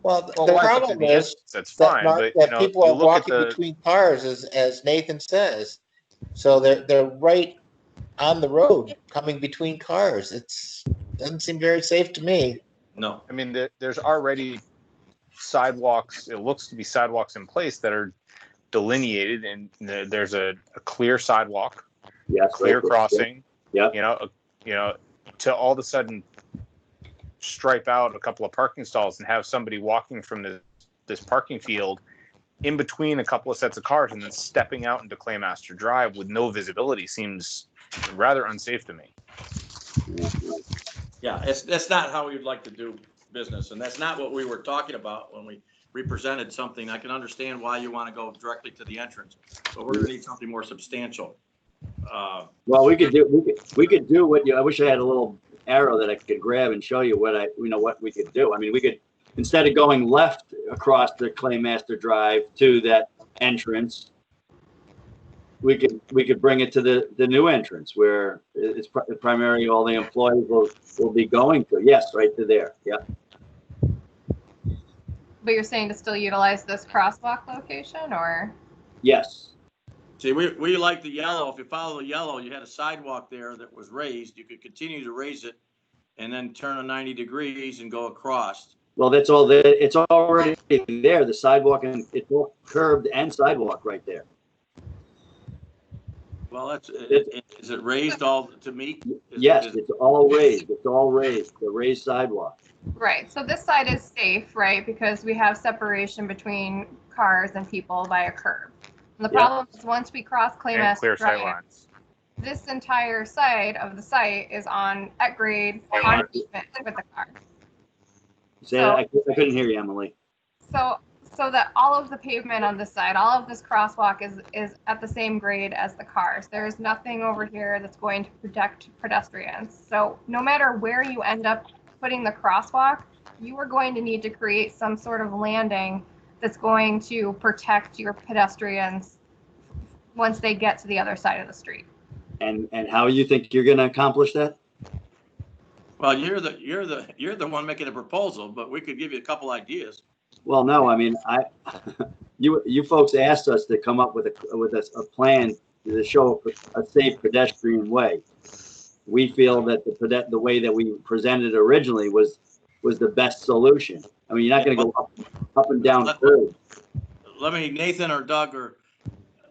Well, the lines up to problem the is entrance, that's fine, but, that people you are look at walking between cars, as Nathan says. So they're right on the road, coming between cars. Doesn't seem very safe to me. No. I mean, there's already sidewalks, it looks to be sidewalks in place that are delineated, and there's a clear sidewalk, yes, clear right, crossing. Yeah. To all of a sudden stripe out a couple of parking stalls and have somebody walking from this parking field in between a couple of sets of cars and then stepping out into Claymaster Drive with no visibility seems rather unsafe to me. Yeah, that's not how we'd like to do business, and that's not what we were talking about when we represented something. I can understand why you want to go directly to the entrance, but we're gonna need something more substantial. Well, we could do what I wish I had a little arrow that I could grab and show you what we could do. I mean, we could, instead of going left across the Claymaster Drive to that entrance, we could bring it to the new entrance where it's primarily all the employees will be going to. Yes, right to there. Yeah. But you're saying to still utilize this crosswalk location, or? Yes. See, we like the yellow. If you follow the yellow, you had a sidewalk there that was raised. You could continue to raise it and then turn a 90 degrees and go across. Well, it's already there. The sidewalk, and it's all curbed and sidewalk right there. Well, is it raised all to meet? Yes, it's all raised. It's all raised. The raised sidewalk. Right. So this side is safe, right? Because we have separation between cars and people by a curb. And the problem is once we cross Claymaster Drive, this entire side of the site is at grade on pavement with the car. I couldn't hear you, Emily. So that all of the pavement on this side, all of this crosswalk is at the same grade as the cars. There's nothing over here that's going to protect pedestrians. So no matter where you end up putting the crosswalk, you are going to need to create some sort of landing that's going to protect your pedestrians once they get to the other side of the street. And how you think you're going to accomplish that? Well, you're the one making the proposal, but we could give you a couple ideas. Well, no, I mean, you folks asked us to come up with a plan to show a safe pedestrian way. We feel that the way that we presented originally was the best solution. I mean, you're not going to go up and down curves. Let me, Nathan or Doug or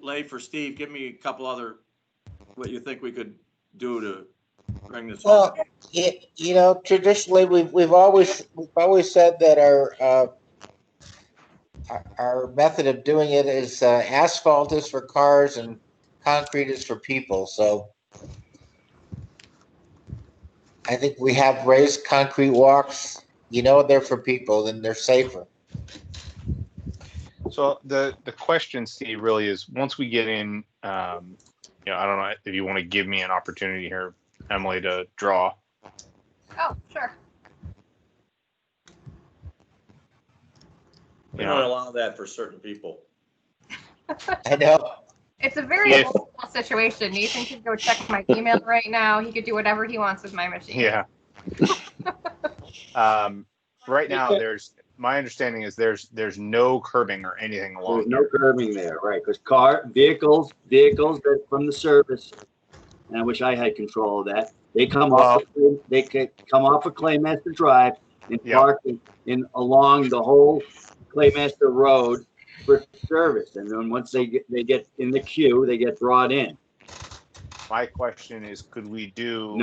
Leif or Steve, give me a couple other, what you think we could do to bring this home. Well, traditionally we've always said that our method of doing it is asphalt is for cars and concrete is for people. So I think we have raised concrete walks. They're for people, then they're safer. So the question, Steve, really is once we get in, I don't know if you want to give me an opportunity here, Emily, to draw. Oh, sure. We don't allow that for certain people. I know. It's a very multiple situation. Nathan could go check my email right now. He could do whatever he wants with my machine. Yeah. Right now, my understanding is there's no curbing or anything along There's no here. curbing there, right? Because vehicles that from the service, and I wish I had control of that. They come off of Claymaster Drive and park in along the whole Claymaster Road for service. And then once they get in the queue, they get brought in. My question is, could we do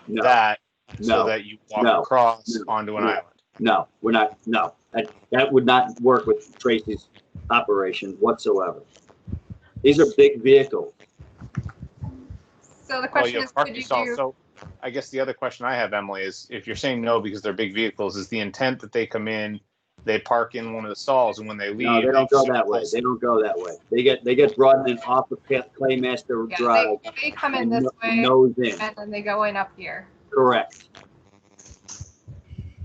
that so that you walk across onto an island? No, we're not. No, that would not work with Tracy's operation whatsoever. These are big vehicles. So the question is, could you do? So I guess the other question I have, Emily, is if you're saying no because they're big vehicles, is the intent that they come in, they park in one of the stalls, and when they leave, no, they don't go that way. They don't go that way. They get brought in off of Claymaster Drive. They come in this way, nose in. and then they go in up here. Correct.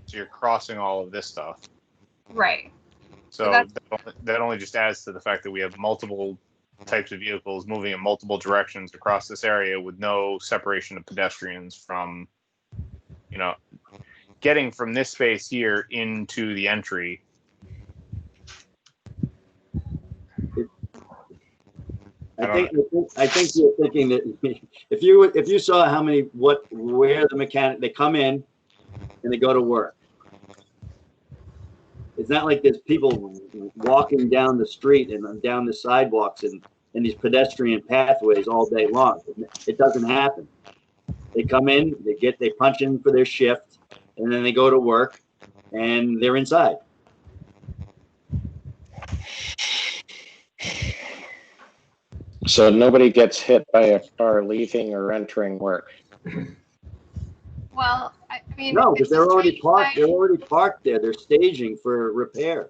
So you're crossing all of this stuff. Right. So that only just adds to the fact that we have multiple types of vehicles moving in multiple directions across this area with no separation of pedestrians from, getting from this space here into the entry. I think you're thinking that if you saw where the mechanic, they come in and they go to work. It's not like there's people walking down the street and down the sidewalks and these pedestrian pathways all day long. It doesn't happen. They come in, they punch in for their shift, and then they go to work, and they're inside. So nobody gets hit by a car leaving or entering work. Well, I mean, no, because they're already parked. They're already parked there. They're staging for repair.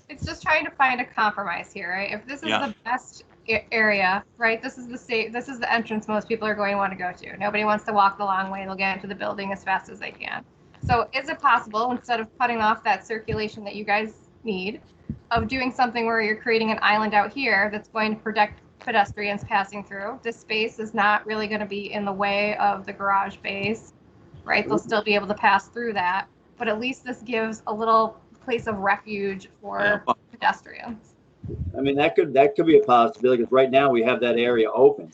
It's just trying to find a compromise here, right? If this is the best area, right? This is the entrance most people are going to want to go to. Nobody wants to walk the long way. They'll get into the building as fast as they can. So is it possible, instead of cutting off that circulation that you guys need, of doing something where you're creating an island out here that's going to protect pedestrians passing through? This space is not really going to be in the way of the garage bays, right? They'll still be able to pass through that, but at least this gives a little place of refuge for pedestrians. I mean, that could be a possibility, because right now we have that area open.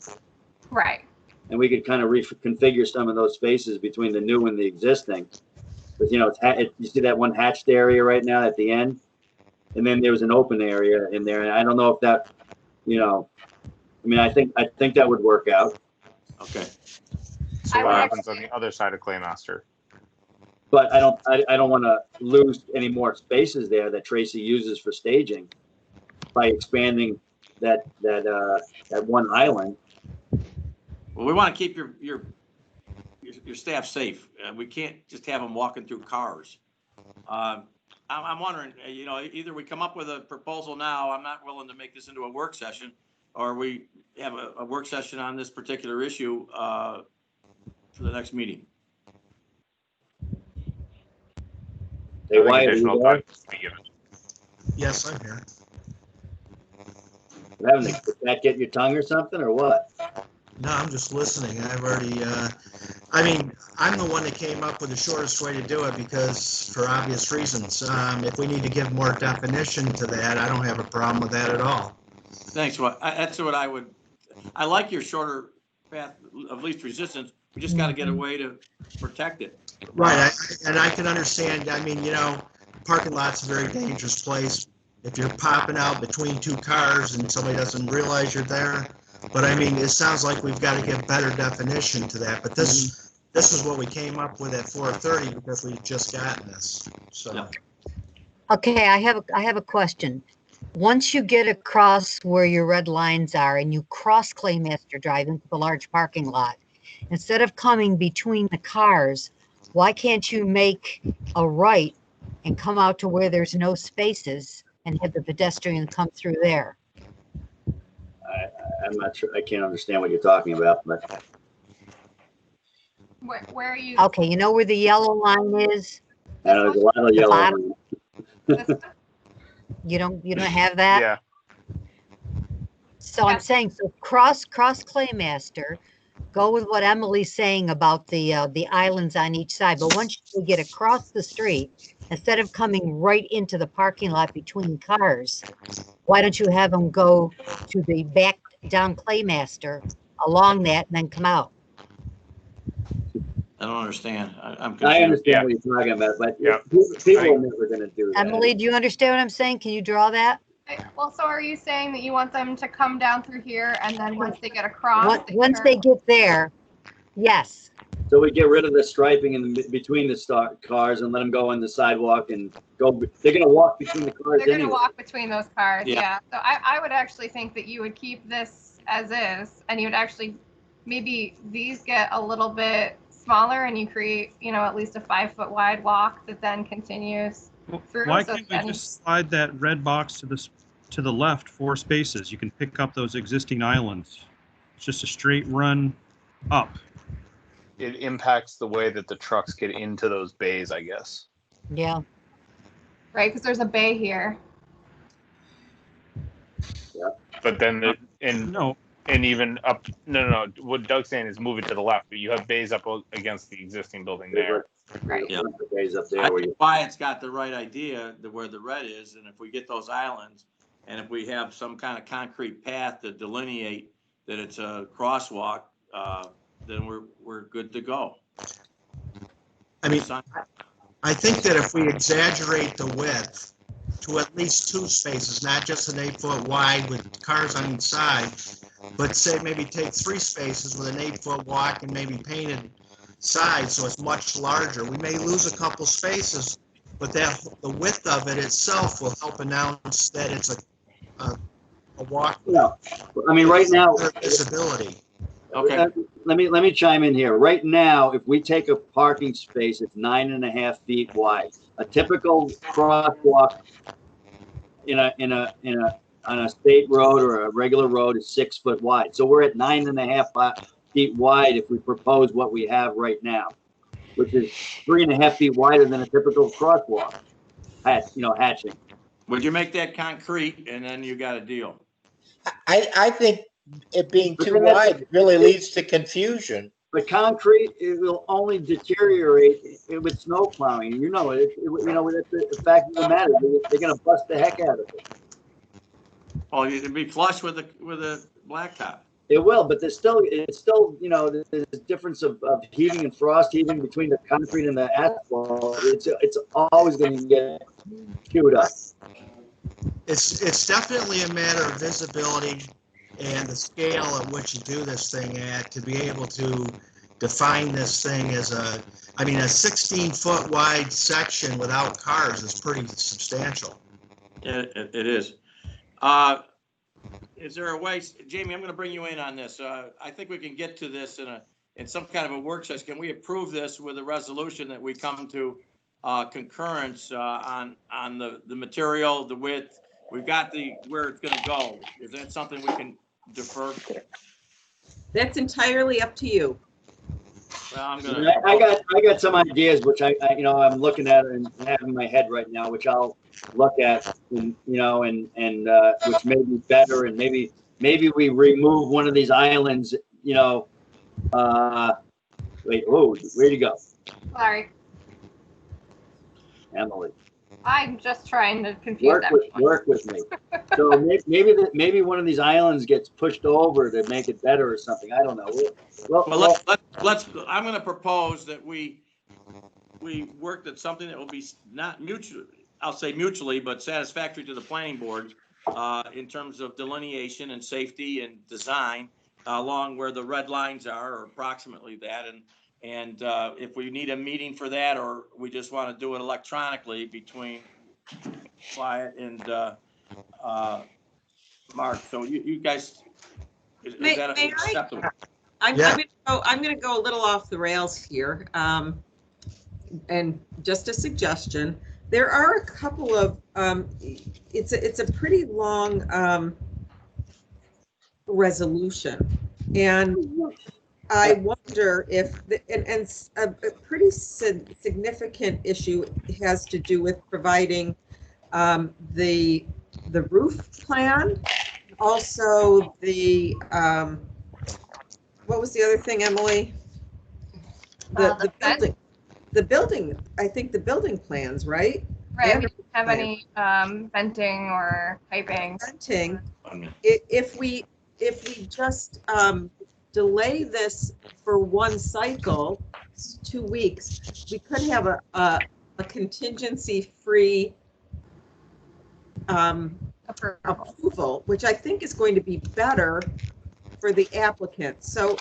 Right. And we could kind of reconfigure some of those spaces between the new and the existing. Because, you see that one hatched area right now at the end? And then there was an open area in there. And I don't know if that, I think that would work out. Okay. So what happens on the other side of Claymaster? But I don't want to lose any more spaces there that Tracy uses for staging by expanding that one island. Well, we want to keep your staff safe. We can't just have them walking through cars. I'm wondering, either we come up with a proposal now. I'm not willing to make this into a work session, or we have a work session on this particular issue for the next meeting. Hey, Wyatt, are you there? Yes, I'm here. Did that get your tongue or something, or what? No, I'm just listening. I've already, I'm the one that came up with the shortest way to do it because, for obvious reasons, if we need to give more definition to that, I don't have a problem with that at all. Thanks. That's what I like your shorter path of least resistance. We just got to get a way to protect it. Right. I can understand. Parking lot's a very dangerous place. If you're popping out between two cars and somebody doesn't realize you're there. But it sounds like we've got to get better definition to that. But this is what we came up with at 4:30 because we've just gotten this. So. Yeah. Okay, I have a question. Once you get across where your red lines are and you cross Claymaster Drive into the large parking lot, instead of coming between the cars, why can't you make a right and come out to where there's no spaces and have the pedestrian come through there? I'm not sure. I can't understand what you're talking about. But Where are you? Okay, you know where the yellow line is? there's a lot of yellow line. You don't have that? Yeah. So I'm saying, so cross Claymaster, go with what Emily's saying about the islands on each side. But once you get across the street, instead of coming right into the parking lot between cars, why don't you have them go to the back down Claymaster along that and then come out? I don't understand. I'm I confused. understand what you're talking about, but Yeah. people are never gonna do that. Emily, do you understand what I'm saying? Can you draw that? Well, so are you saying that you want them to come down through here and then once they get across? Once they get there, yes. So we get rid of the striping in between the cars and let them go on the sidewalk and go, they're gonna walk between the cars They're going to anyway. walk between those cars, Yeah. yeah. So I would actually think that you would keep this as is, and you would actually, maybe these get a little bit smaller and you create, you know, at least a 5-foot wide walk that then continues through. Why So can't we then- just slide that red box to the left 4 spaces? You can pick up those existing islands. It's just a straight run up. It impacts the way that the trucks get into those bays, I guess. Yeah. Right, because there's a bay here. But then No, and even up. No. What Doug's saying is move it to the left, but you have bays up against the existing building there. Right. Yeah. Days up I there where think you, Wyatt's got the right idea, where the red is, and if we get those islands, and if we have some kind of concrete path to delineate that it's a crosswalk, then we're good to go. I mean, I think that if we exaggerate the width to at least 2 spaces, not just an 8-foot wide with cars on each side, but say maybe take 3 spaces with an 8-foot walk and maybe painted sides so it's much larger. We may lose a couple spaces, but the width of it itself will help announce that it's a walk. no, I mean, right now, Visibility. Okay. let me chime in here. Right now, if we take a parking space, it's 9.5 feet wide. A typical crosswalk on a state road or a regular road is 6 foot wide. So we're at 9.5 feet wide if we propose what we have right now, which is 3.5 feet wider than a typical crosswalk. Hatching. Would you make that concrete, and then you got a deal? I think it being too wide really leads to confusion. But concrete, it will only deteriorate with snow plowing. The fact of the matter, they're going to bust the heck out of it. Oh, it'd be flush with a blacktop. It will, but there's still there's a difference of heaving and frost heaving between the concrete and the asphalt. It's always going to get queued up. It's definitely a matter of visibility and the scale at which you do this thing at, to be able to define this thing as a 16-foot wide section without cars is pretty substantial. It is. Is there a way, Jamie, I'm going to bring you in on this. I think we can get to this in some kind of a work session. Can we approve this with a resolution that we come to concurrence on the material, the width? We've got where it's going to go. Is that something we can defer? That's entirely up to you. Well, I'm gonna. I got some ideas which I'm looking at and have in my head right now, which I'll look at and which may be better, and maybe we remove one of these islands. Wait, where'd you go, Sorry, Emily? I'm just trying to confuse everyone. Work with me. So maybe one of these islands gets pushed over to make it better or something. I don't know. Well, let's. I'm going to propose that we work at something that will be not mutually, I'll say mutually, but satisfactory to the planning board in terms of delineation and safety and design along where the red lines are, or approximately that, and if we need a meeting for that, or we just want to do it electronically between Wyatt and Mark. So you guys, is that acceptable? I'm going to go a little off the rails here, and just a suggestion. There are a couple of it's a pretty long resolution, and I wonder if a pretty significant issue has to do with providing the roof plan, also the what was the other thing, Emily? The building, I think the building plans, right? Right, And we didn't have any venting or piping. Venting. If we just delay this for one cycle, 2 weeks, we could have a contingency-free approval, which I think is going to be better for the applicant. So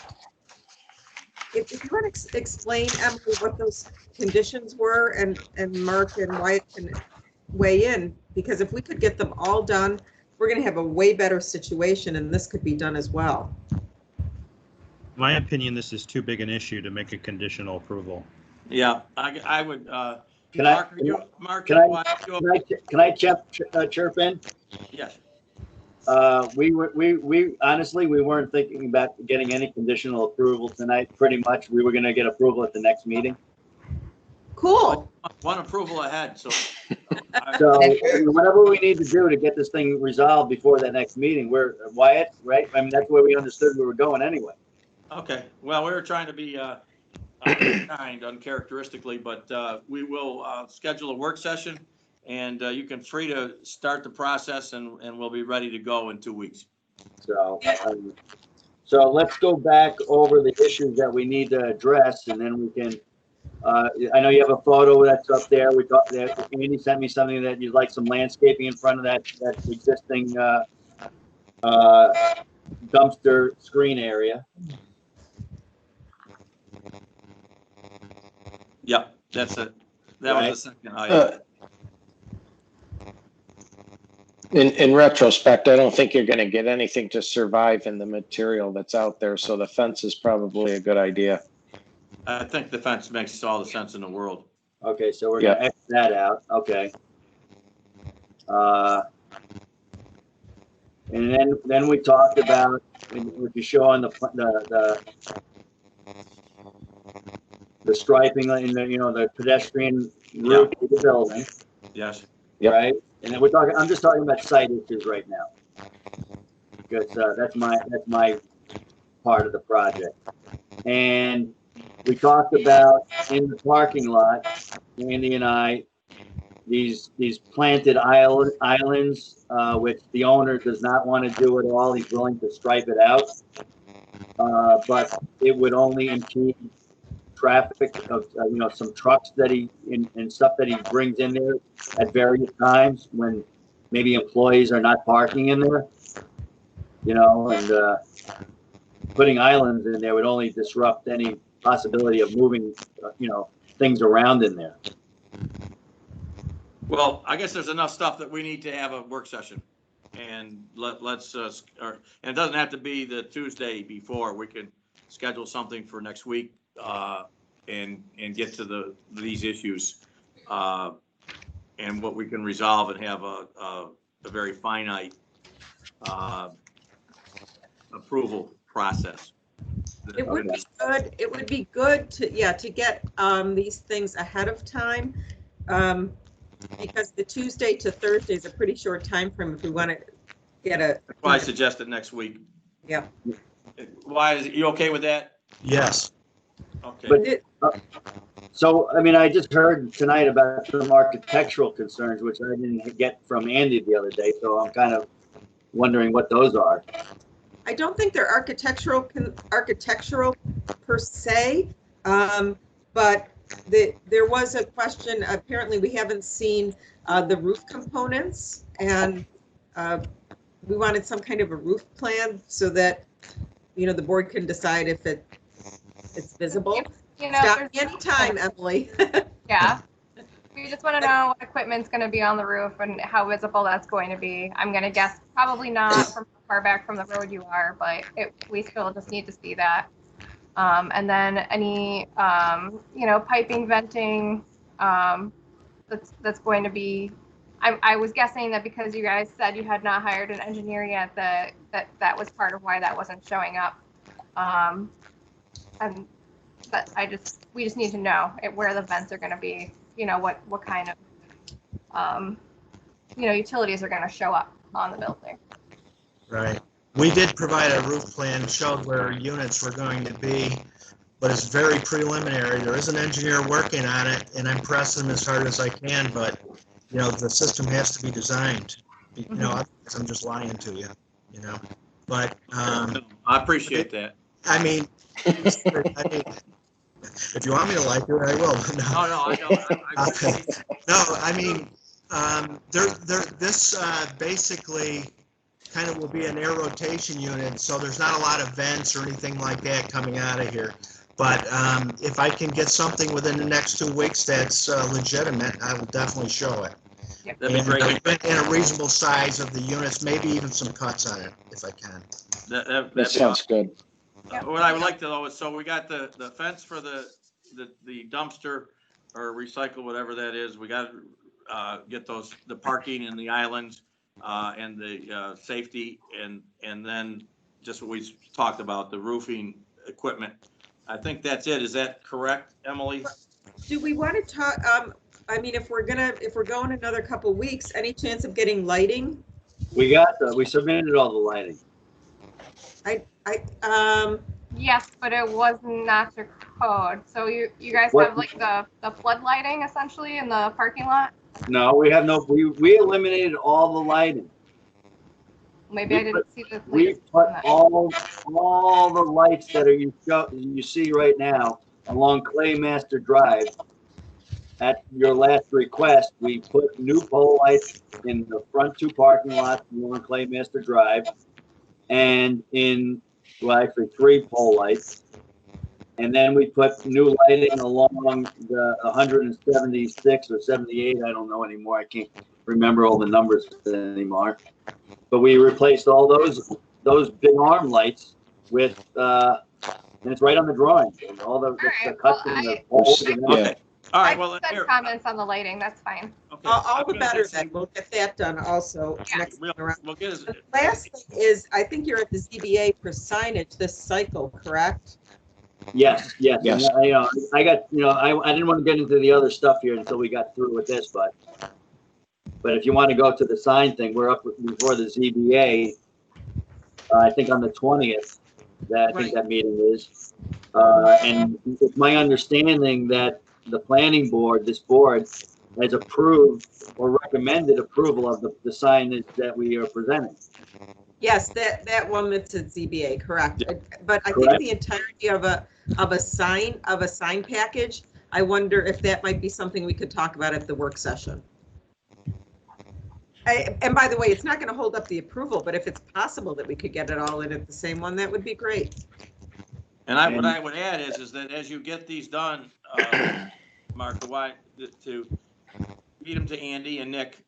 if you want to explain, Emily, what those conditions were, and Mark and Wyatt can weigh in, because if we could get them all done, we're going to have a way better situation, and this could be done as well. In my opinion, this is too big an issue to make a conditional approval. Yeah, I would, Can Mark, I chirp in? Yes. We honestly, we weren't thinking about getting any conditional approval tonight. Pretty much, we were gonna get approval at the next meeting. Cool. One approval ahead, so. So whatever we need to do to get this thing resolved before that next meeting, we're, Wyatt, right? I mean, that's where we understood we were going anyway. Okay, well, we were trying to be kind, uncharacteristically, but we will schedule a work session, and you can free to start the process, and we'll be ready to go in 2 weeks. So let's go back over the issues that we need to address, and then we can. I know you have a photo that's up there. We thought that Andy sent me something that you'd like some landscaping in front of that existing dumpster screen area. Yep, that's it. That was the second item. In retrospect, I don't think you're going to get anything to survive in the material that's out there, so the fence is probably a good idea. I think the fence makes all the sense in the world. Okay, so we're gonna X that out. Okay. And then we talked about, if you show on the striping in the, the pedestrian route of the building. Yes. Right. And then I'm just talking about site issues right now, because that's my part of the project. And we talked about in the parking lot, Andy and I, these planted islands, which the owner does not want to do at all. He's willing to stripe it out, but it would only impede traffic of some trucks that and stuff that he brings in there at various times when maybe employees are not parking in there, and putting islands in there would only disrupt any possibility of moving things around in there. Well, I guess there's enough stuff that we need to have a work session, and let's and it doesn't have to be the Tuesday before. We can schedule something for next week and get to these issues and what we can resolve, and have a very finite approval process. It would be good. It would be good to get these things ahead of time, because the Tuesday to Thursday is a pretty short time frame if we want to get a. That's why I suggested next week. Yeah. Why is you okay with that? Yes. Okay. But so I mean, I just heard tonight about some architectural concerns, which I didn't get from Andy the other day. So I'm kind of wondering what those are. I don't think they're architectural per se, but there was a question. Apparently, we haven't seen the roof components, and we wanted some kind of a roof plan so that the board can decide if it's visible. Stop anytime, Emily. Yeah. We just want to know what equipment's going to be on the roof and how visible that's going to be. I'm going to guess probably not from how far back from the road you are, but we still just need to see that. And then any, piping, venting, that's going to be, I was guessing that because you guys said you had not hired an engineer yet, that was part of why that wasn't showing up. But we just need to know where the vents are going to be. What kind of utilities are going to show up on the building. Right. We did provide a roof plan, showed where units were going to be, but it's very preliminary. There is an engineer working on it, and I'm pressing him as hard as I can, but, you know, the system has to be designed. You know, otherwise I'm just lying to you, you know? But, I appreciate that. I mean, if you want me to like it, I will. No, I don't. No, I mean, this basically kind of will be an air rotation unit, so there's not a lot of vents or anything like that coming out of here. But if I can get something within the next 2 weeks that's legitimate, I will definitely show it. That'd be great. And a reasonable size of the units, maybe even some cuts on it, if I can. That sounds good. What I would like to know is, so we got the fence for the dumpster or recycle, whatever that is. We got to get the parking and the islands and the safety, and then just what we talked about, the roofing equipment. I think that's it. Is that correct, Emily? Do we want to talk, I mean, if we're going another couple weeks, any chance of getting lighting? We submitted all the lighting. Yes, but it was not your code. So you guys What? have like the flood lighting essentially in the parking lot? No, we have no, we eliminated all the lighting. Maybe I didn't see the We latest put on that. all the lights that are you see right now along Claymaster Drive. At your last request, we put new pole lights in the front 2 parking lots along Claymaster Drive, and actually 3 pole lights. And then we put new lighting along the 176 or 78. I don't know anymore. I can't remember all the numbers anymore. But we replaced all those big arm lights with, and it's right on the drawing. All the cuts in the poles. Okay. All right. Well, I sent comments on the lighting. That's fine. Okay. All the better then. We'll get that done also. Next We'll get The last thing is, I think you're at the ZBA for signage this cycle, correct? Yes. And, I got, I didn't want to get into the other stuff here until we got through with this, but if you want to go to the sign thing, we're up before the ZBA. I think on the 20th, I think that meeting is. And it's my understanding that the planning board, this board, has approved or recommended approval of the signage that we are presenting. Yes, that one that's at ZBA, correct. But I Correct. think the entirety of a sign package, I wonder if that might be something we could talk about at the work session. And by the way, it's not going to hold up the approval, but if it's possible that we could get it all in at the same one, that would be great. And what I would add is that as you get these done, Mark, to feed them to Andy and Nick,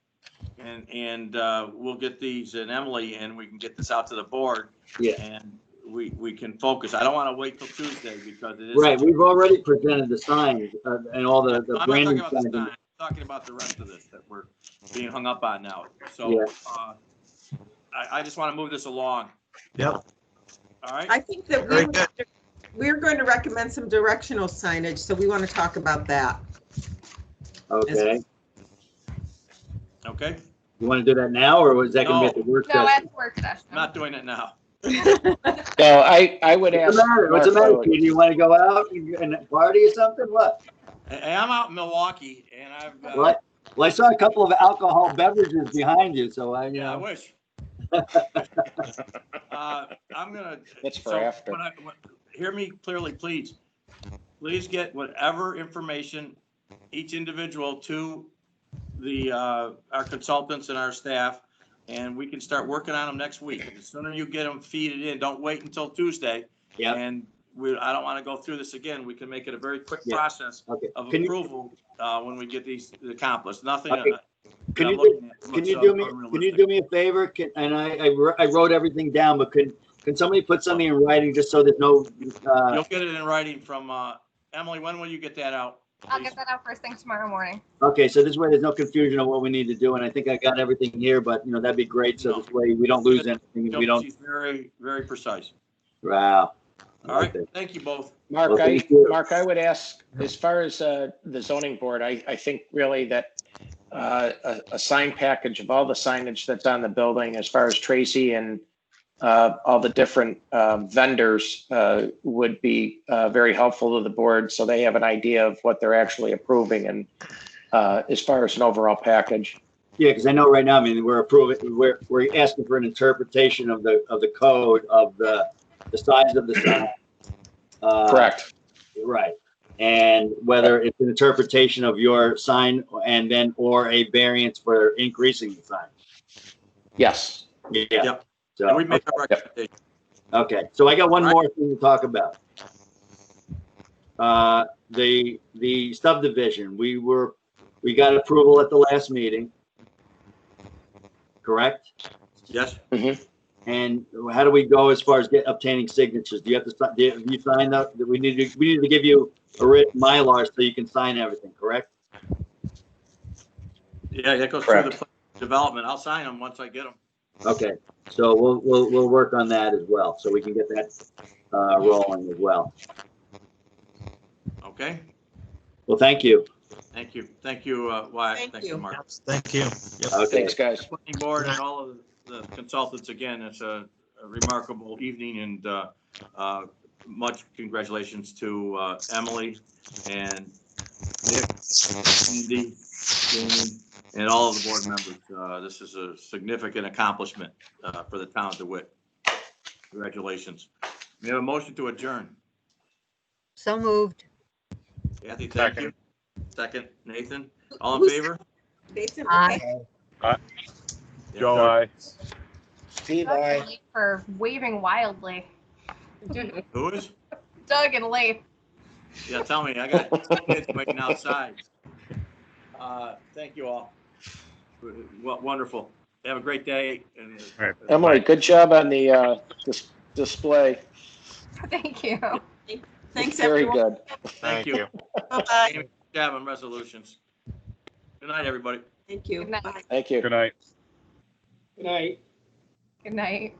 and we'll get these, and Emily, and we can get this out to the board. Yeah. And we can focus. I don't want to wait till Tuesday because it is. Right, we've already presented the signs and all the I'm not branding talking about the signs. sign. I'm talking about the rest of this that we're being hung up on now. So Yeah. I just want to move this along. Yep. All right. I think that we're going to recommend some directional signage, so we want to talk about that. Okay. Okay. You want to do that now, or was that going to be at the work No, session? at work session. I'm not doing it now. So I would ask. What's the matter? Do you want to go out and party or something? What? Hey, I'm out in Milwaukee, and I've. Well, I saw a couple of alcohol beverages behind you, so I I wish. I'm gonna. It's for after. Hear me clearly, please. Please get whatever information each individual to our consultants and our staff, and we can start working on them next week. The sooner you get them feeded in, don't wait until Tuesday. Yeah. And I don't want to go through this again. We can make it a very quick process of Can approval when we get these accomplished. Nothing. Okay. Can you do me a favor? I wrote everything down, but can somebody put something in writing just so there's no? You'll get it in writing from Emily. When will you get that out? I'll get that out first thing tomorrow morning. Okay, so this way there's no confusion of what we need to do, and I think I got everything here. But that'd be great. So this way we don't lose anything. We don't. She's very, very precise. Wow. All right. Thank you both. Mark, Well, thank you. I would ask, as far as the zoning board, I think really that a sign package of all the signage that's on the building, as far as Tracy and all the different vendors would be very helpful to the board, so they have an idea of what they're actually approving and as far as an overall package. Yeah, because I know right now, I mean, we're asking for an interpretation of the code of the size of the sign. Correct. Right. And whether it's an interpretation of your sign and then, or a variance for increasing the sign. Yes. Yeah. Yep. So, And we make our recommendation. okay. So I got one more thing to talk about. The subdivision, we got approval at the last meeting. Correct? Yes. And how do we go as far as obtaining signatures? Do you have you sign up? We need to give you a written Mylar so you can sign everything, correct? Yeah, that goes Correct. through the development. I'll sign them once I get them. Okay, so we'll work on that as well, so we can get that rolling as well. Okay. Well, thank you. Thank you. Thank you, Wyatt. Thanks, Mark. Thank you. Yep. Okay. Thanks, guys. Planning board and all of the consultants again. It's a remarkable evening, and much congratulations to Emily and Nick, Cindy, Jamie, and all of the board members. This is a significant accomplishment for the town of DeWitt. Congratulations. We have a motion to adjourn. So moved. Kathy, thank you. Second, Nathan. All in favor? Nathan, Aye. okay. Joe, aye. Steve, Doug aye. and Leif for waving wildly. Who is? Doug and Leif. Yeah, tell me. I got kids waiting outside. Thank you all. Wonderful. Have a great day. And, Emily, good job on the display. Thank you. Thanks, Very everyone. good. Thank you. Bye-bye. Good job on resolutions. Good night, everybody. Thank you. Good night. Bye. Thank you. Good night. Good night. Good night.